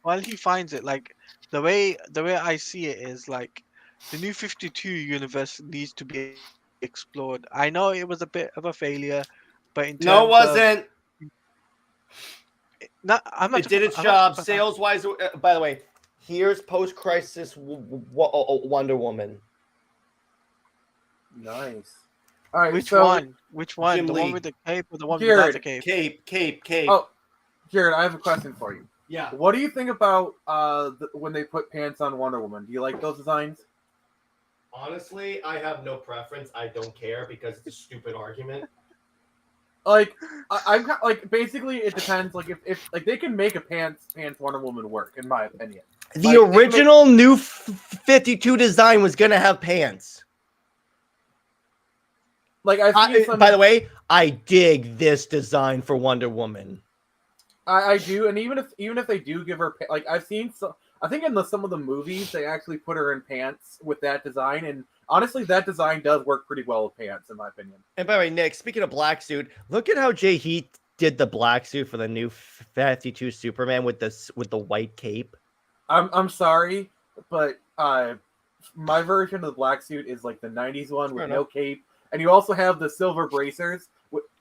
while he finds it, like the way I see it is like the new 52 universe needs to be explored. I know it was a bit of a failure, but in terms no, it wasn't. It did its job sales wise. By the way, here's post-crisis Wonder Woman. Nice. All right, which so one? Which one? Jim the Lee. one with the cape or the one Jared, without the cape? Cape. Oh, Jared, I have a question for you. Yeah. What do you think about when they put pants on Wonder Woman? Do you like those designs? Honestly, I have no preference. I don't care because it's a stupid argument. Like, I'm like basically it depends. Like if like they can make a pants Wonder Woman work, in my opinion. The original new 52 design was gonna have pants. Like I've seen some. By the way, I dig this design for Wonder Woman. I do, and even if they do give her like I've seen I think in some of the movies they actually put her in pants with that design, and honestly that design does work pretty well with pants in my opinion. And by the way, Nick, speaking of black suit, look at how JJheat did the black suit for the new 52 Superman with the white cape. I'm sorry, but my version of the black suit is like the 90s one with no cape, and you also have the silver bracers.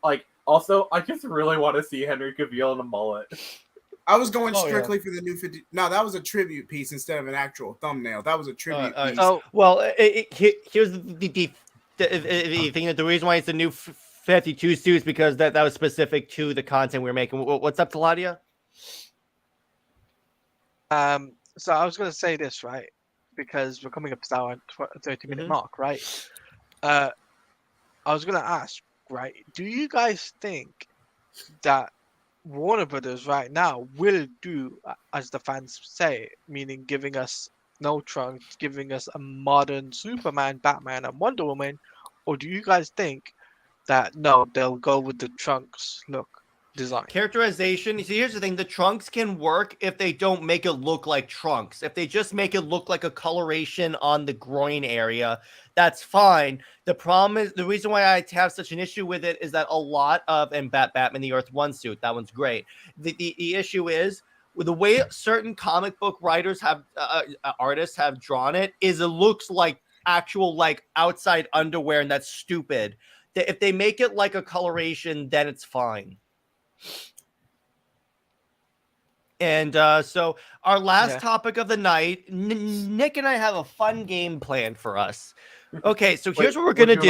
Like, also, I just really want to see Henry Cavill in a mullet. I was going strictly for the new 50. No, that was a tribute piece instead of an actual thumbnail. That was a tribute piece. Well, here's the thing. That the reason why it's the new 52 suit is because that was specific to the content we were making. What's up, Taladia? So I was going to say this, right? Because we're coming up to our 30-minute mark, right? I was going to ask, right? Do you guys think that Warner Brothers right now will do as the fans say, meaning giving us no trunks, giving us a modern Superman, Batman, and Wonder Woman, or do you guys think that no, they'll go with the trunks look design? Characterization. See, here's the thing: the trunks can work if they don't make it look like trunks. If they just make it look like a coloration on the groin area, that's fine. The problem is, the reason why I have such an issue with it is that a lot of, and Batman the Earth 1 suit, that one's great. The issue is with the way certain comic book writers have, artists have drawn it, is it looks like actual like outside underwear, and that's stupid. If they make it like a coloration, then it's fine. And so our last topic of the night, Nick and I have a fun game planned for us. Okay, so here's what we're gonna do.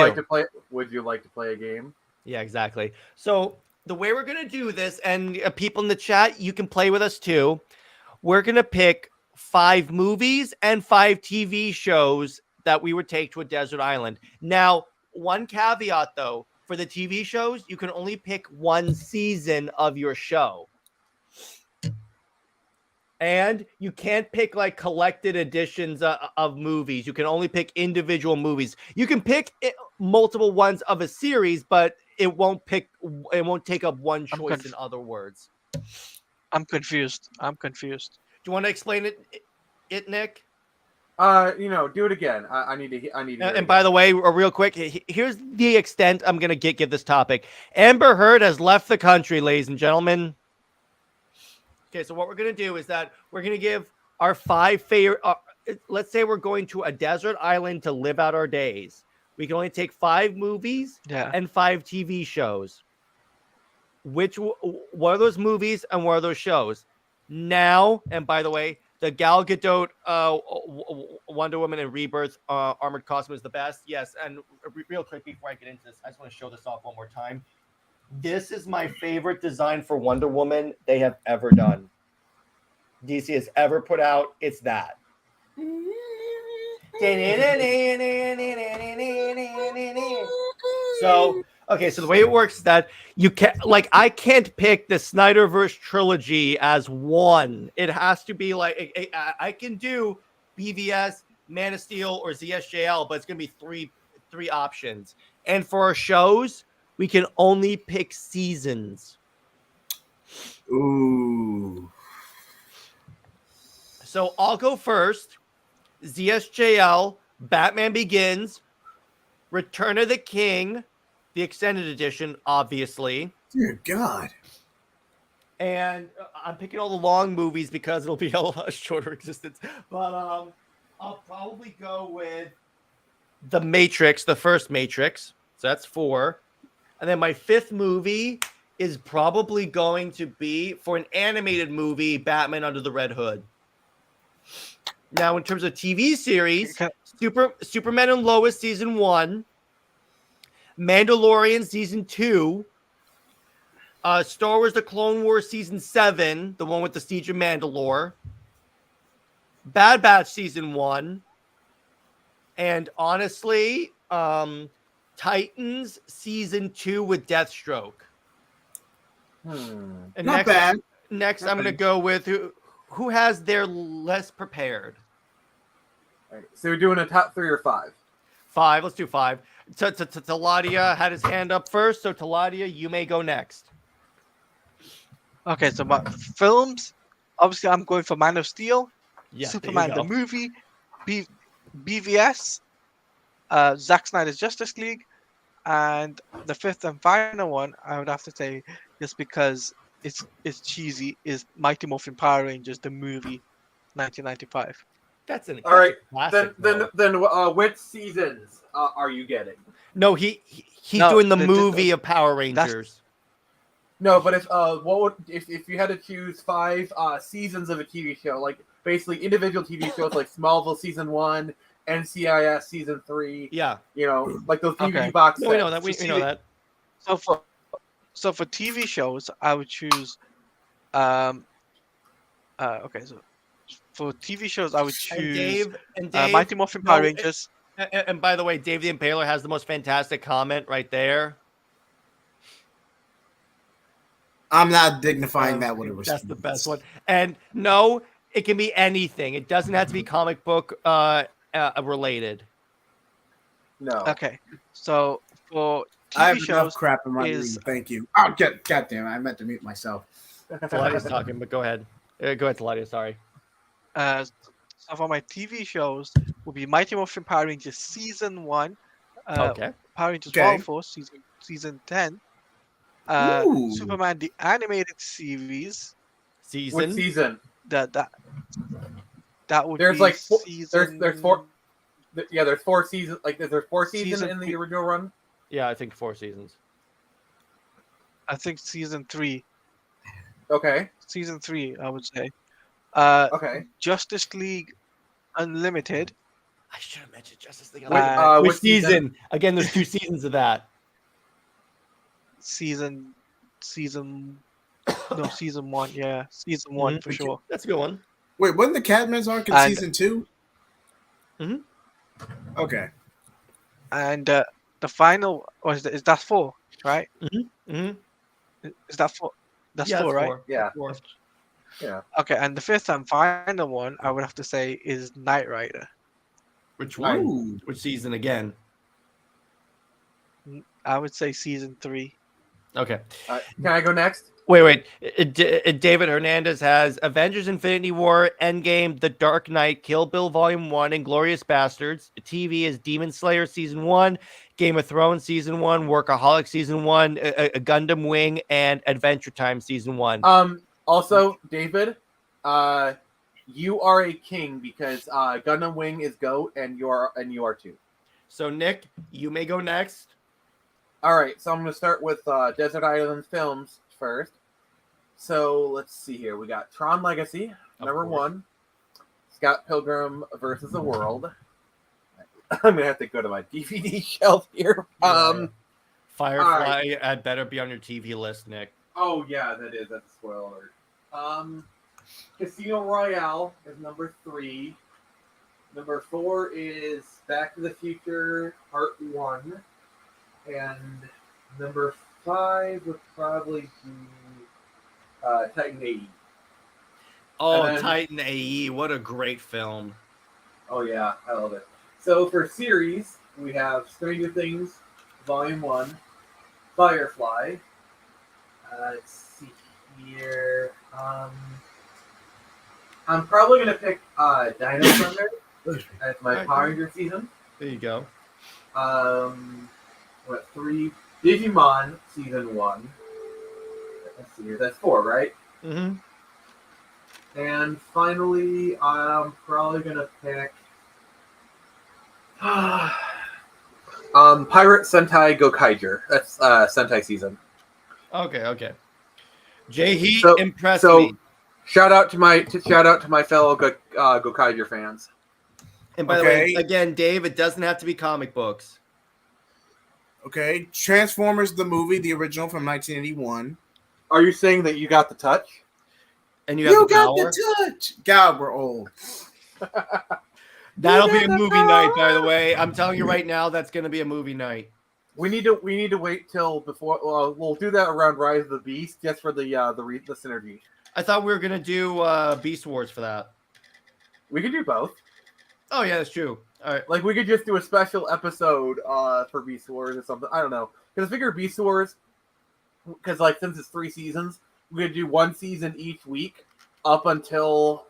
Would you like to play a game? Yeah, exactly. So the way we're gonna do this, and people in the chat, you can play with us too. We're gonna pick 5 movies and 5 TV shows that we would take to a desert island. Now, one caveat though, for the TV shows, you can only pick 1 season of your show. And you can't pick like collected editions of movies. You can only pick individual movies. You can pick multiple ones of a series, but it won't take up one choice. In other words, I'm confused. Do you want to explain it, Nick? Do it again. I need to. I need to. And by the way, real quick, here's the extent I'm gonna give this topic. Amber Heard has left the country, ladies and gentlemen. Okay, so what we're gonna do is that we're gonna give our 5 favorite. Let's say we're going to a desert island to live out our days. We can only take 5 movies and 5 TV shows. What are those movies and what are those shows? Now, and by the way, the Gal Gadot Wonder Woman and Rebirth armored costume is the best. Yes, and real quick before I get into this, I just want to show this off one more time. This is my favorite design for Wonder Woman they have ever done. DC has ever put out. It's that. So, okay, so the way it works is that you can't, I can't pick the Snyderverse trilogy as one. It has to be like, I can do BVS, Man of Steel, or ZSJL, but it's going to be three options. And for our shows, we can only pick seasons. Ooh. So I'll go first. ZSJL, Batman Begins, Return of the King, the extended edition, obviously. Dear God. And I'm picking all the long movies because it'll be a shorter existence. But I'll probably go with The Matrix, the first Matrix. So that's 4. And then my 5th movie is probably going to be, for an animated movie, Batman Under the Red Hood. Now, in terms of TV series, Superman and Lois season 1, Mandalorian season 2, Star Wars: The Clone Wars season 7, the one with the Siege of Mandalore, Bad Batch season 1, and honestly, Titans season 2 with Deathstroke. And Not bad. Next, I'm going to go with who has their less prepared. All right, so we're doing a top 3 or 5? 5. Let's do 5. Taladia had his hand up first, so Taladia, you may go next. Okay, so my films, obviously I'm going for Man of Steel, Yeah, Superman the movie, BVS, Zack Snyder's Justice League, and the 5th and final one I would have to say, just because it's cheesy, is Mighty Morphin Power Rangers the movie, 1995. That's an all right. classic, Then which seasons are you getting? No, he's doing the movie of Power Rangers. No, but if you had to choose 5 seasons of a TV show, like basically individual TV shows like Smallville season 1, NCIS season 3, yeah, like those DVD box sets. No, we know that. We know that. So for TV shows, I would choose. Okay, so for TV shows, I would choose Mighty Morphin Power Rangers. And by the way, Dave the Impaler has the most fantastic comment right there. I'm not dignifying that with a response. That's the best one. And no, it can be anything. It doesn't have to be comic book related. No. Okay, so for TV I have shows, enough crap in my reading. Thank you. Oh, God damn it. I meant to mute myself. Taladia's talking, but go ahead. Go ahead, Taladia. Sorry. So for my TV shows, will be Mighty Morphin Power Rangers season 1. Okay. Power Rangers Wild Force season 10. Superman the animated series. What season? That would there's be like season... there's 4. Yeah, there's 4 seasons. Like there's 4 seasons in the original run. Yeah, I think 4 seasons. I think season 3. Okay. Season 3, I would say. Okay. Justice League Unlimited. I should have mentioned Justice League Unlimited. Which what season? Again, there's 2 seasons of that. Season 1. Yeah, season 1 for sure. That's a good one. Wait, wasn't the Catman's arc in season 2? Mm-hmm. Okay. And the final is that 4, right? Mm-hmm. Mm-hmm. Is that 4? That's 4, right? 4. Yeah. 4. Yeah. Okay, and the 5th and final one I would have to say is Knight Rider. Which one? Which season again? I would say season 3. Okay. Can I go next? Wait. David Hernandez has Avengers Infinity War, Endgame, The Dark Knight, Kill Bill Volume 1, Inglorious Bastards. TV is Demon Slayer Season 1, Game of Thrones Season 1, Workaholic Season 1, a Gundam Wing, and Adventure Time Season 1. Also, David, you are a king because Gundam Wing is GOAT and you are too. So Nick, you may go next. All right, so I'm going to start with Desert Island Films first. So let's see here. We got Tron Legacy, number 1. Scott Pilgrim versus the World. I'm going to have to go to my DVD shelf here. Firefly, I'd better be on your TV list, Nick. Oh, yeah, that's a spoiler alert. Casino Royale is number 3. Number 4 is Back to the Future Part 1. And number 5 would probably be Titan AE. Oh, then, Titan AE, what a great film. Oh, yeah, I love it. So for series, we have Stranger Things, Volume 1, Firefly. Let's see here. I'm probably going to pick Dino Thunder as my Power Ranger season. There you go. 3? Digimon Season 1. Let's see here. That's 4, right? Mm-hmm. And finally, I'm probably going to pick Pirate Sentai Gokaiger. That's Sentai season. Okay. JJheat impressed me. Shout out to my fellow Gokaiger fans. And by the way, again, Dave, it doesn't have to be comic books. Okay, Transformers the movie, the original from 1981. Are you saying that you got the touch? And you got the touch. God, we're old. That'll be a movie night, by the way. I'm telling you right now, that's going to be a movie night. We need to wait till before. We'll do that around Rise of the Beast, just for the synergy. I thought we were going to do Beast Wars for that. We could do both. Oh yeah, that's true. All right, like we could just do a special episode for Beast Wars or something. I don't know, because I figure Beast Wars, because like since it's 3 seasons, we could do 1 season each week up until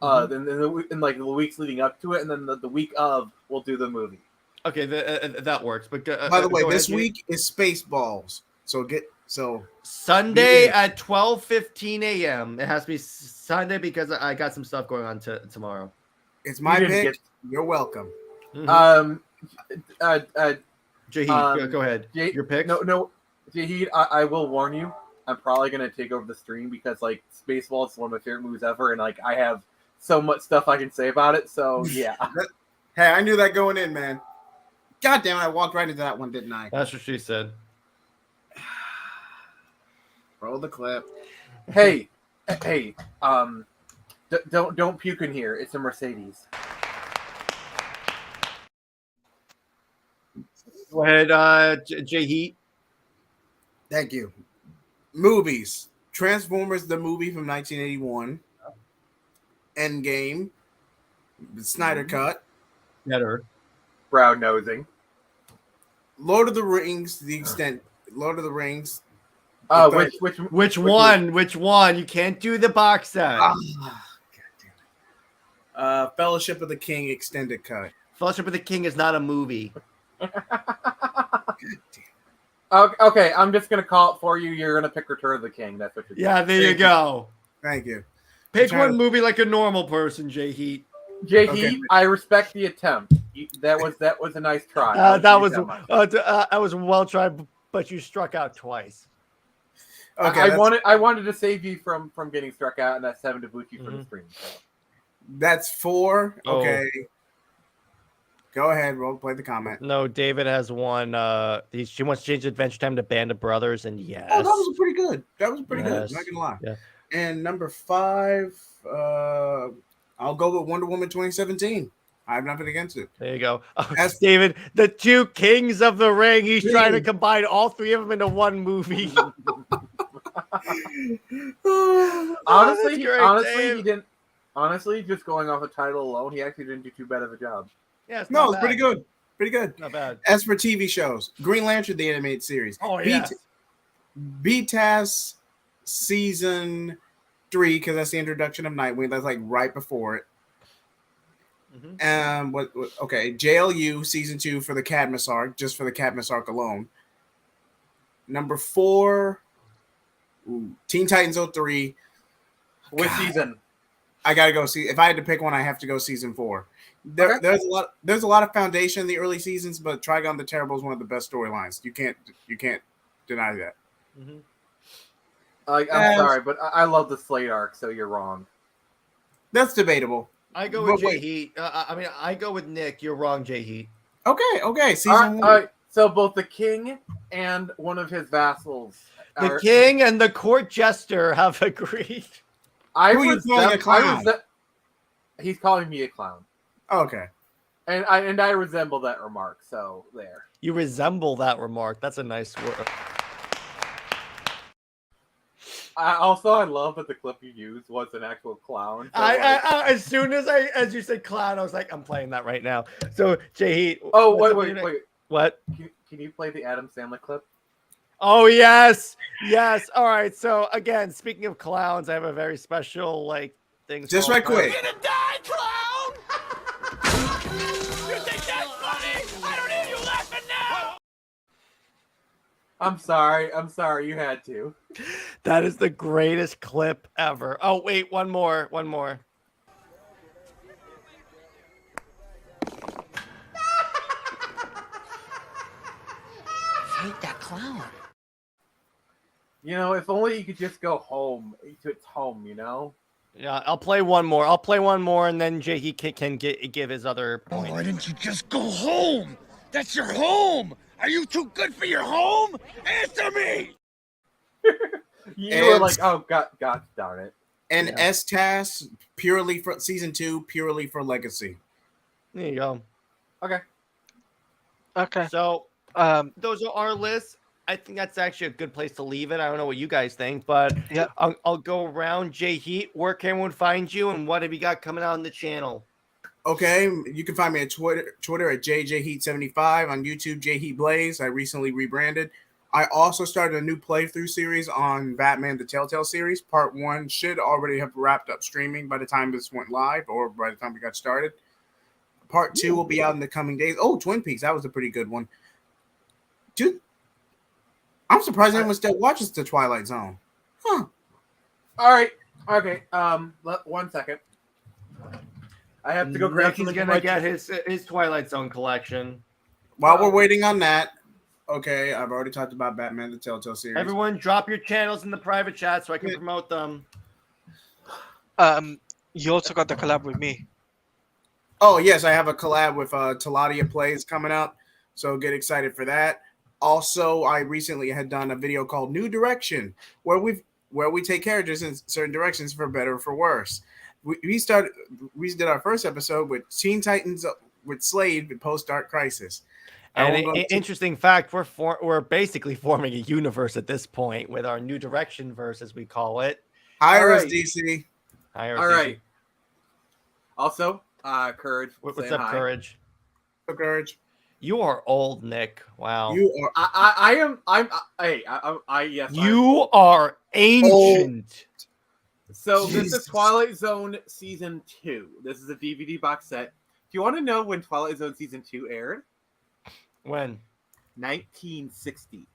in like the weeks leading up to it, and then the week of we'll do the movie. Okay, that works. But by the way, this week is Spaceballs. So Sunday at 12:15 a.m. It has to be Sunday because I got some stuff going on tomorrow. It's my pick. You're welcome. JJheat, go ahead. Your pick? No, JJheat, I will warn you. I'm probably gonna take over the stream because like Spaceballs is one of my favorite movies ever, and like I have so much stuff I can say about it. So yeah. Hey, I knew that going in, man. God damn it, I walked right into that one, didn't I? That's what she said. Roll the clip. Hey, don't puke in here. It's a Mercedes. Go ahead, JJheat. Thank you. Movies: Transformers the movie from 1981, Endgame, the Snyder Cut, better, brown nosing, Lord of the Rings, Lord of the Rings. Which one? Which one? You can't do the box set. Fellowship of the King extended cut. Fellowship of the King is not a movie. Okay, I'm just gonna call it for you. You're gonna pick Return of the King. That's what you're doing. Yeah, there you go. Thank you. Pick one movie like a normal person, JJheat. JJheat, okay. I respect the attempt. That was a nice try. That was well tried, but you struck out twice. Okay, I wanted to save you from getting struck out, and that's having to boot you from the stream. So. That's 4. Okay. Go ahead, play the comment. No, David has one. She wants to change Adventure Time to Band of Brothers, and yes. Oh, that was pretty good. Good. I'm not gonna lie. Yeah. And number 5, I'll go with Wonder Woman 2017. I have nothing against it. There you go. David, the 2 kings of the ring. He's trying to combine all 3 of them into one movie. Honestly, he didn't. Honestly, just going off the title alone, he actually didn't do too bad of a job. Yeah, it's pretty good. Pretty good. Not bad. As for TV shows, Green Lantern, the animated series. Oh, yeah. BTAS season 3, because that's the introduction of Nightwing. That's like right before it. What? Okay, JLU season 2 for the Cadmus arc, just for the Cadmus arc alone. Number 4, Teen Titans 03. Which season? I gotta go see. If I had to pick one, I have to go season 4. There's a lot of foundation in the early seasons, but Trigon the Terrible is one of the best storylines. You can't deny that. I'm sorry, but I love the Slate arc, so you're wrong. That's debatable. I go with JHeat. I go with Nick. You're wrong, JHeat. Okay. Season 1. All right. So both the king and one of his vassals, the king and the court jester, have agreed. Who are you calling a clown? He's calling me a clown. Okay. And I resemble that remark. So there. You resemble that remark. That's a nice word. I love that the clip you used was an actual clown. So as soon as you said clown, I was like, I'm playing that right now. So JHeat. Oh wait. What? Can you play the Adam Sandler clip? Oh yes. All right. So again, speaking of clowns, I have a very special thing. Just right quick. You're gonna die, clown! You think that's funny? I don't hear you laughing now! I'm sorry. You had to. That is the greatest clip ever. Oh wait, one more. Hate that clown. If only you could just go home to its home. Yeah, I'll play one more. And then JHeat can give his other point. Why didn't you just go home? That's your home! Are you too good for your home? Answer me! You were like, oh, God darn it. And S-TAS, purely for season 2, purely for legacy. There you go. Okay. So, those are our lists. I think that's actually a good place to leave it. I don't know what you guys think, but yeah, I'll go around. JHeat, where can everyone find you, and what have you got coming out on the channel? Okay, you can find me at Twitter at JJheat75, on YouTube JHeat Blaze. I recently rebranded. I also started a new playthrough series on Batman the Telltale series. Part 1 should already have wrapped up streaming by the time this went live, or by the time we got started. Part 2 will be out in the coming days. Oh, Twin Peaks, that was a pretty good one. Dude, I'm surprised anyone still watches The Twilight Zone. Huh. All right. Okay. 1 second. I have to go grab something. He's gonna get his Twilight Zone collection. While we're waiting on that, okay, I've already talked about Batman the Telltale series. Everyone, drop your channels in the private chat so I can promote them. You also got the collab with me. Oh yes, I have a collab with Taladia Plays coming up, so get excited for that. Also, I recently had done a video called New Direction, where we take characters in certain directions for better or for worse. We did our first episode with Teen Titans with Slade with Post Dark Crisis. And interesting fact, we're basically forming a universe at this point with our New Direction verse, as we call it. Hire us, DC. Hire us, all DC. Right. Also, Courage. What's up, hi. Courage? What's up, Courage? You are old, Nick. Wow. You are. I am. Yes. You are ancient. So this is Twilight Zone Season 2. This is a DVD box set. Do you want to know when Twilight Zone Season 2 aired? When? 1960.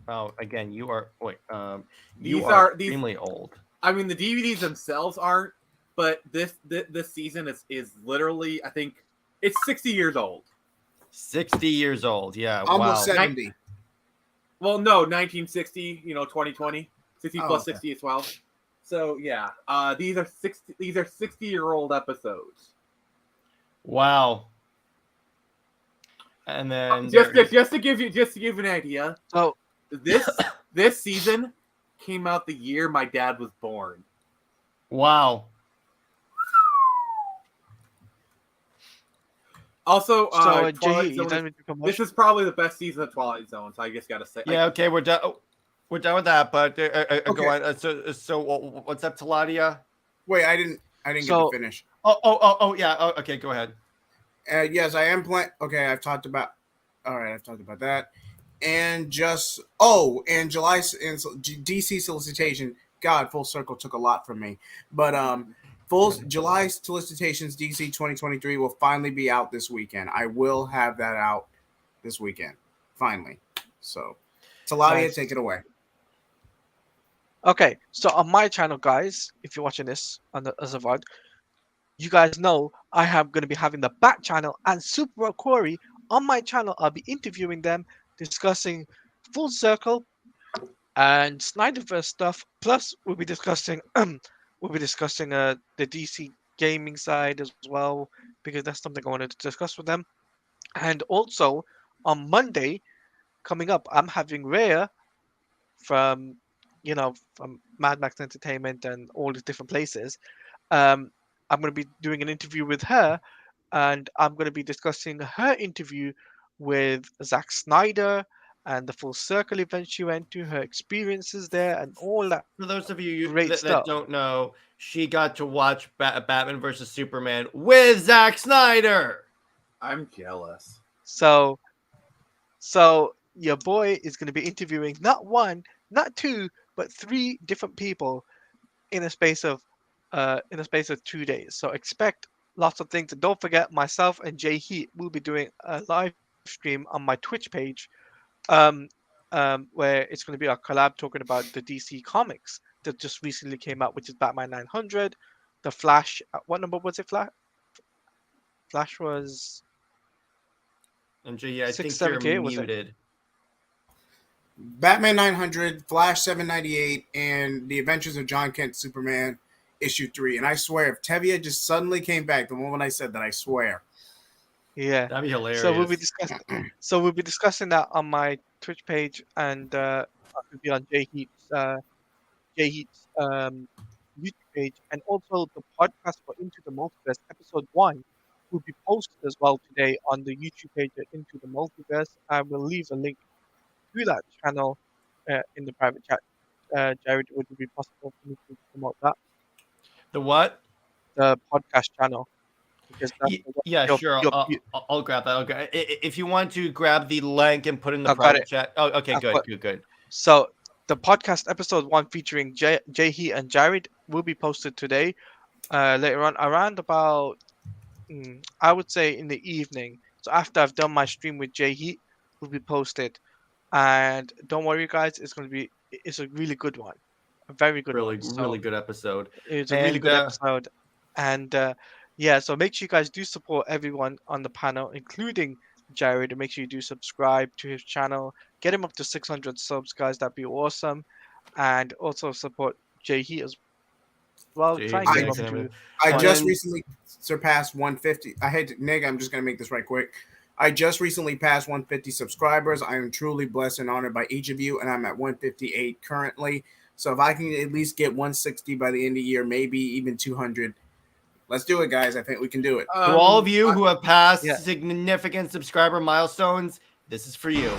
Oh, again, you are. Wait. These are extremely old. I mean, the DVDs themselves aren't, but this season is literally, I think, it's 60 years old. 60 years old. Yeah. Almost wow. 70. Well, no, 1960. 2020. 60 plus 60 is 12. So yeah, these are 60-year-old episodes. Wow. And then just to give you an idea. So this season came out the year my dad was born. Wow. Also, Jay, this is probably the best season of Twilight Zone, so I just gotta say. Yeah, okay, we're done. We're done with that, but go on. So what's up, Taladia? Wait, I didn't get to finish. Oh, yeah. Oh, okay, go ahead. Yes, I am playing. Okay, I've talked about that. and DC solicitation. God, full circle took a lot from me, but full July solicitations DC 2023 will finally be out this weekend. I will have that out this weekend, finally. So, Taladia, Nice. take it away. Okay, so on my channel, guys, if you're watching this on the as a VOD, you guys know I am going to be having the Bat channel and Super Quarry on my channel. I'll be interviewing them, discussing Full Circle and Snyderverse stuff. Plus, we'll be discussing the DC gaming side as well, because that's something I wanted to discuss with them. And also on Monday coming up, I'm having Rhea from from Mad Max Entertainment and all these different places. I'm going to be doing an interview with her, and I'm going to be discussing her interview with Zack Snyder and the Full Circle event she went to, her experiences there, and all that. For those of you great that stuff. don't know, she got to watch Batman versus Superman with Zack Snyder. I'm jealous. So your boy is going to be interviewing not one, not two, but three different people in a space of 2 days. So expect lots of things. And don't forget, myself and JJheat will be doing a live stream on my Twitch page, where it's going to be a collab talking about the DC comics that just recently came out, which is Batman 900, the Flash. What number was it? Flash was. And JJ, I think you're muted. Batman 900, Flash 798, and The Adventures of John Kent Superman issue 3. And I swear, if Tevye just suddenly came back the moment I said that, I swear. Yeah, that'd be hilarious. So we'll be discussing that on my Twitch page, and I'll be on JJheat's YouTube page, and also the podcast for Into the Multiverse episode 1 will be posted as well today on the YouTube page at Into the Multiverse. I will leave a link to that channel in the private chat. Jared, would it be possible for me to promote that? The what? The podcast channel. Because yeah, sure. I'll grab that. Okay. If you want to grab the link and put in the private chat. Oh, okay, good. So the podcast episode 1 featuring JJheat and Jared will be posted today, later on, around about, I would say in the evening. So after I've done my stream with JJheat, will be posted. And don't worry, guys, it's a really good one, a very good one. Really good episode. It's a really good episode, and yeah, so make sure you guys do support everyone on the panel, including Jared, and make sure you do subscribe to his channel. Get him up to 600 subs, guys. That'd be awesome, and also support JJheat as well. Try and get him up to. I just recently surpassed 150. Nick, I'm just gonna make this right quick. I just recently passed 150 subscribers. I am truly blessed and honored by each of you, and I'm at 158 currently. So if I can at least get 160 by the end of the year, maybe even 200, let's do it, guys. I think we can do it. To all of you who have passed significant subscriber milestones, this is for you.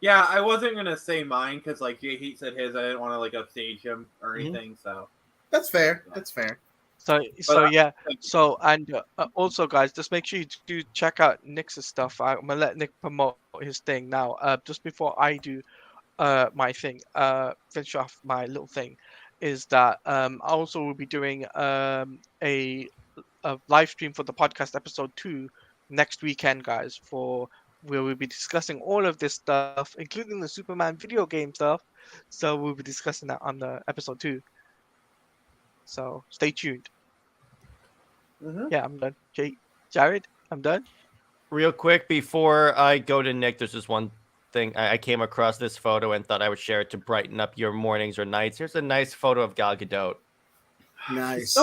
Yeah, I wasn't gonna say mine because like JJheat said his, I didn't want to like upstage him or anything. So that's fair. That's fair. So and also, guys, just make sure you do check out Nick's stuff. I'm gonna let Nick promote his thing now. Just before I do my thing, finish off my little thing, is that I also will be doing a live stream for the podcast episode 2 next weekend, guys, where we'll be discussing all of this stuff, including the Superman video game stuff. So we'll be discussing that on the episode 2. So stay tuned. Yeah, I'm done. Jared, I'm done. Real quick, before I go to Nick, there's just one thing. I came across this photo and thought I would share it to brighten up your mornings or nights. Here's a nice photo of Gal Gadot. Nice.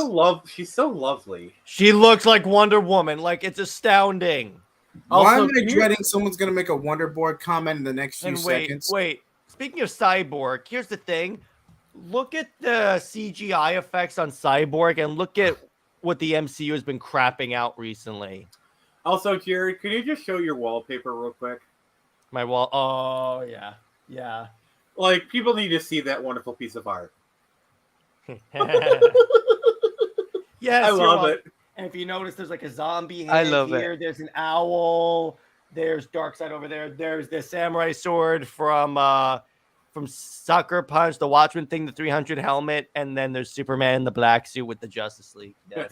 She's so lovely. She looks like Wonder Woman. Like, it's astounding. Why am I dreading someone's going to make a Wonder Board comment in the next few seconds? Wait. Speaking of Cyborg, here's the thing. Look at the CGI effects on Cyborg and look at what the MCU has been crapping out recently. Also, Jared, can you just show your wallpaper real quick? My wall. Oh, yeah. Yeah. Like, people need to see that wonderful piece of art. Yes, I you're love right. it. And if you notice, there's like a zombie I head love it. here. There's an owl. There's Darkseid over there. There's the samurai sword from Sucker Punch, the Watchmen thing, the 300 helmet, and then there's Superman in the black suit with the Justice League. Yes.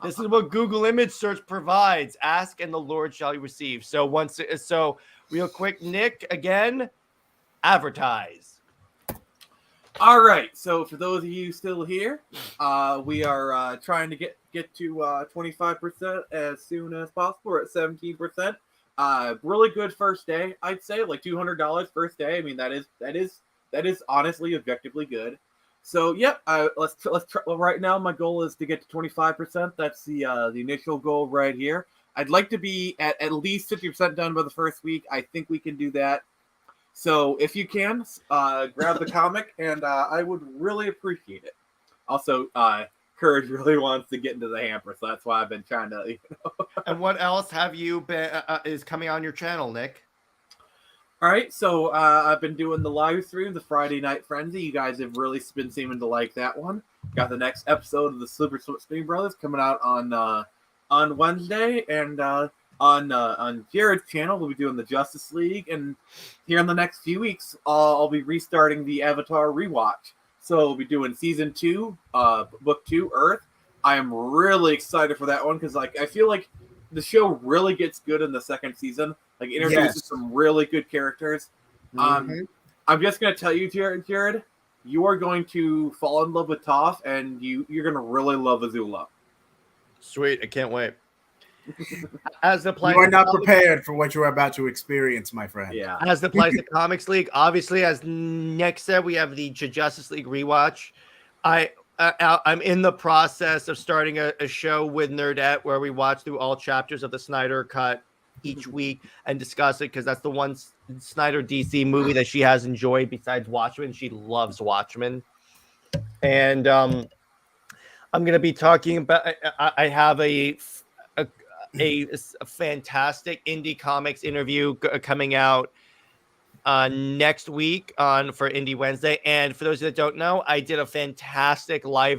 This is what Google image search provides. Ask and the Lord shall you receive. So real quick, Nick, again, advertise. All right. So for those of you still here, we are trying to get to 25% as soon as possible. We're at 17%. Really good first day, I'd say, like $200 first day. I mean, that is honestly objectively good. So yep, let's try. Well, right now my goal is to get to 25%. That's the initial goal right here. I'd like to be at least 50% done by the first week. I think we can do that. So if you can, grab the comic, and I would really appreciate it. Also, Courage really wants to get into the hamper, so that's why I've been trying to. And what else have you been is coming on your channel, Nick? All right, so I've been doing the live stream, the Friday Night Frenzy. You guys have really been seeming to like that one. Got the next episode of the Slipper Spring Brothers coming out on Wednesday, and on Jared's channel we'll be doing the Justice League, and here in the next few weeks I'll be restarting the Avatar rewatch. So we'll be doing season 2, book 2, Earth. I am really excited for that one because I feel like the show really gets good in the second season. Like introduces some really good characters. I'm just gonna tell you, Jared, you are going to fall in love with Toph, and you're gonna really love Azula. Sweet, I can't wait. As the You are not prepared for what you're about to experience, my friend. Yeah. As the Plays the Comics League, obviously, as Nick said, we have the Justice League rewatch. I'm in the process of starting a show with Nerdette where we watch through all chapters of the Snyder Cut each week and discuss it because that's the one Snyder DC movie that she has enjoyed besides Watchmen. She loves Watchmen. And I'm going to be talking about, I have a fantastic indie comics interview coming out next week for Indie Wednesday. And for those that don't know, I did a fantastic live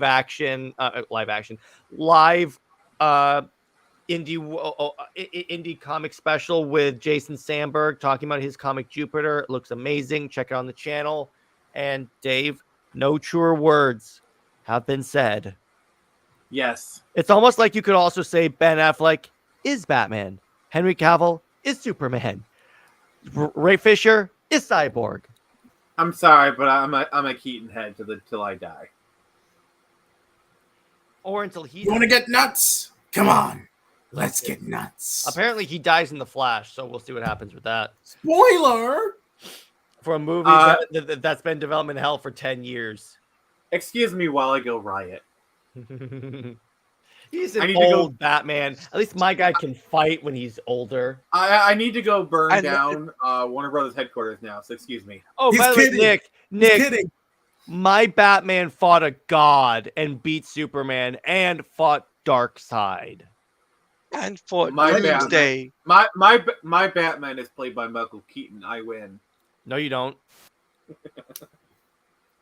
indie comic special with Jason Sandberg talking about his comic Jupiter. It looks amazing. Check it on the channel. And Dave, no truer words have been said. Yes. It's almost like you could also say Ben Affleck is Batman. Henry Cavill is Superman. Ray Fisher is Cyborg. I'm sorry, but I'm a Keaton head till I die. Or until he. You want to get nuts? Come on, let's get nuts. Apparently, he dies in the Flash, so we'll see what happens with that. Spoiler for a movie that's been in development hell for 10 years. Excuse me while I go riot. He's an old Batman. At least my guy can fight when he's older. I need to go burn down Warner Brothers headquarters now, so excuse me. Oh, by the way, Nick, my Batman fought a god and beat Superman and fought Darkseid. And fought my Doomsday. My Batman is played by Michael Keaton. I win. No, you don't.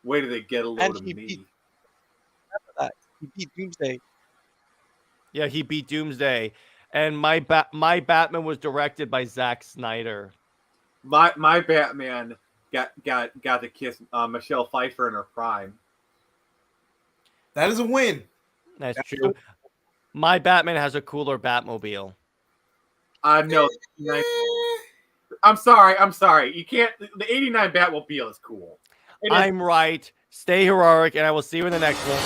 Wait till they get a load of me. He beat Doomsday. Yeah, he beat Doomsday, and my Batman was directed by Zack Snyder. My Batman got to kiss Michelle Pfeiffer in her prime. That is a win. That's true. My Batman has a cooler Batmobile. No. I'm sorry. You can't. The '89 Batmobile is cool. I'm right. Stay heroic, and I will see you in the next one.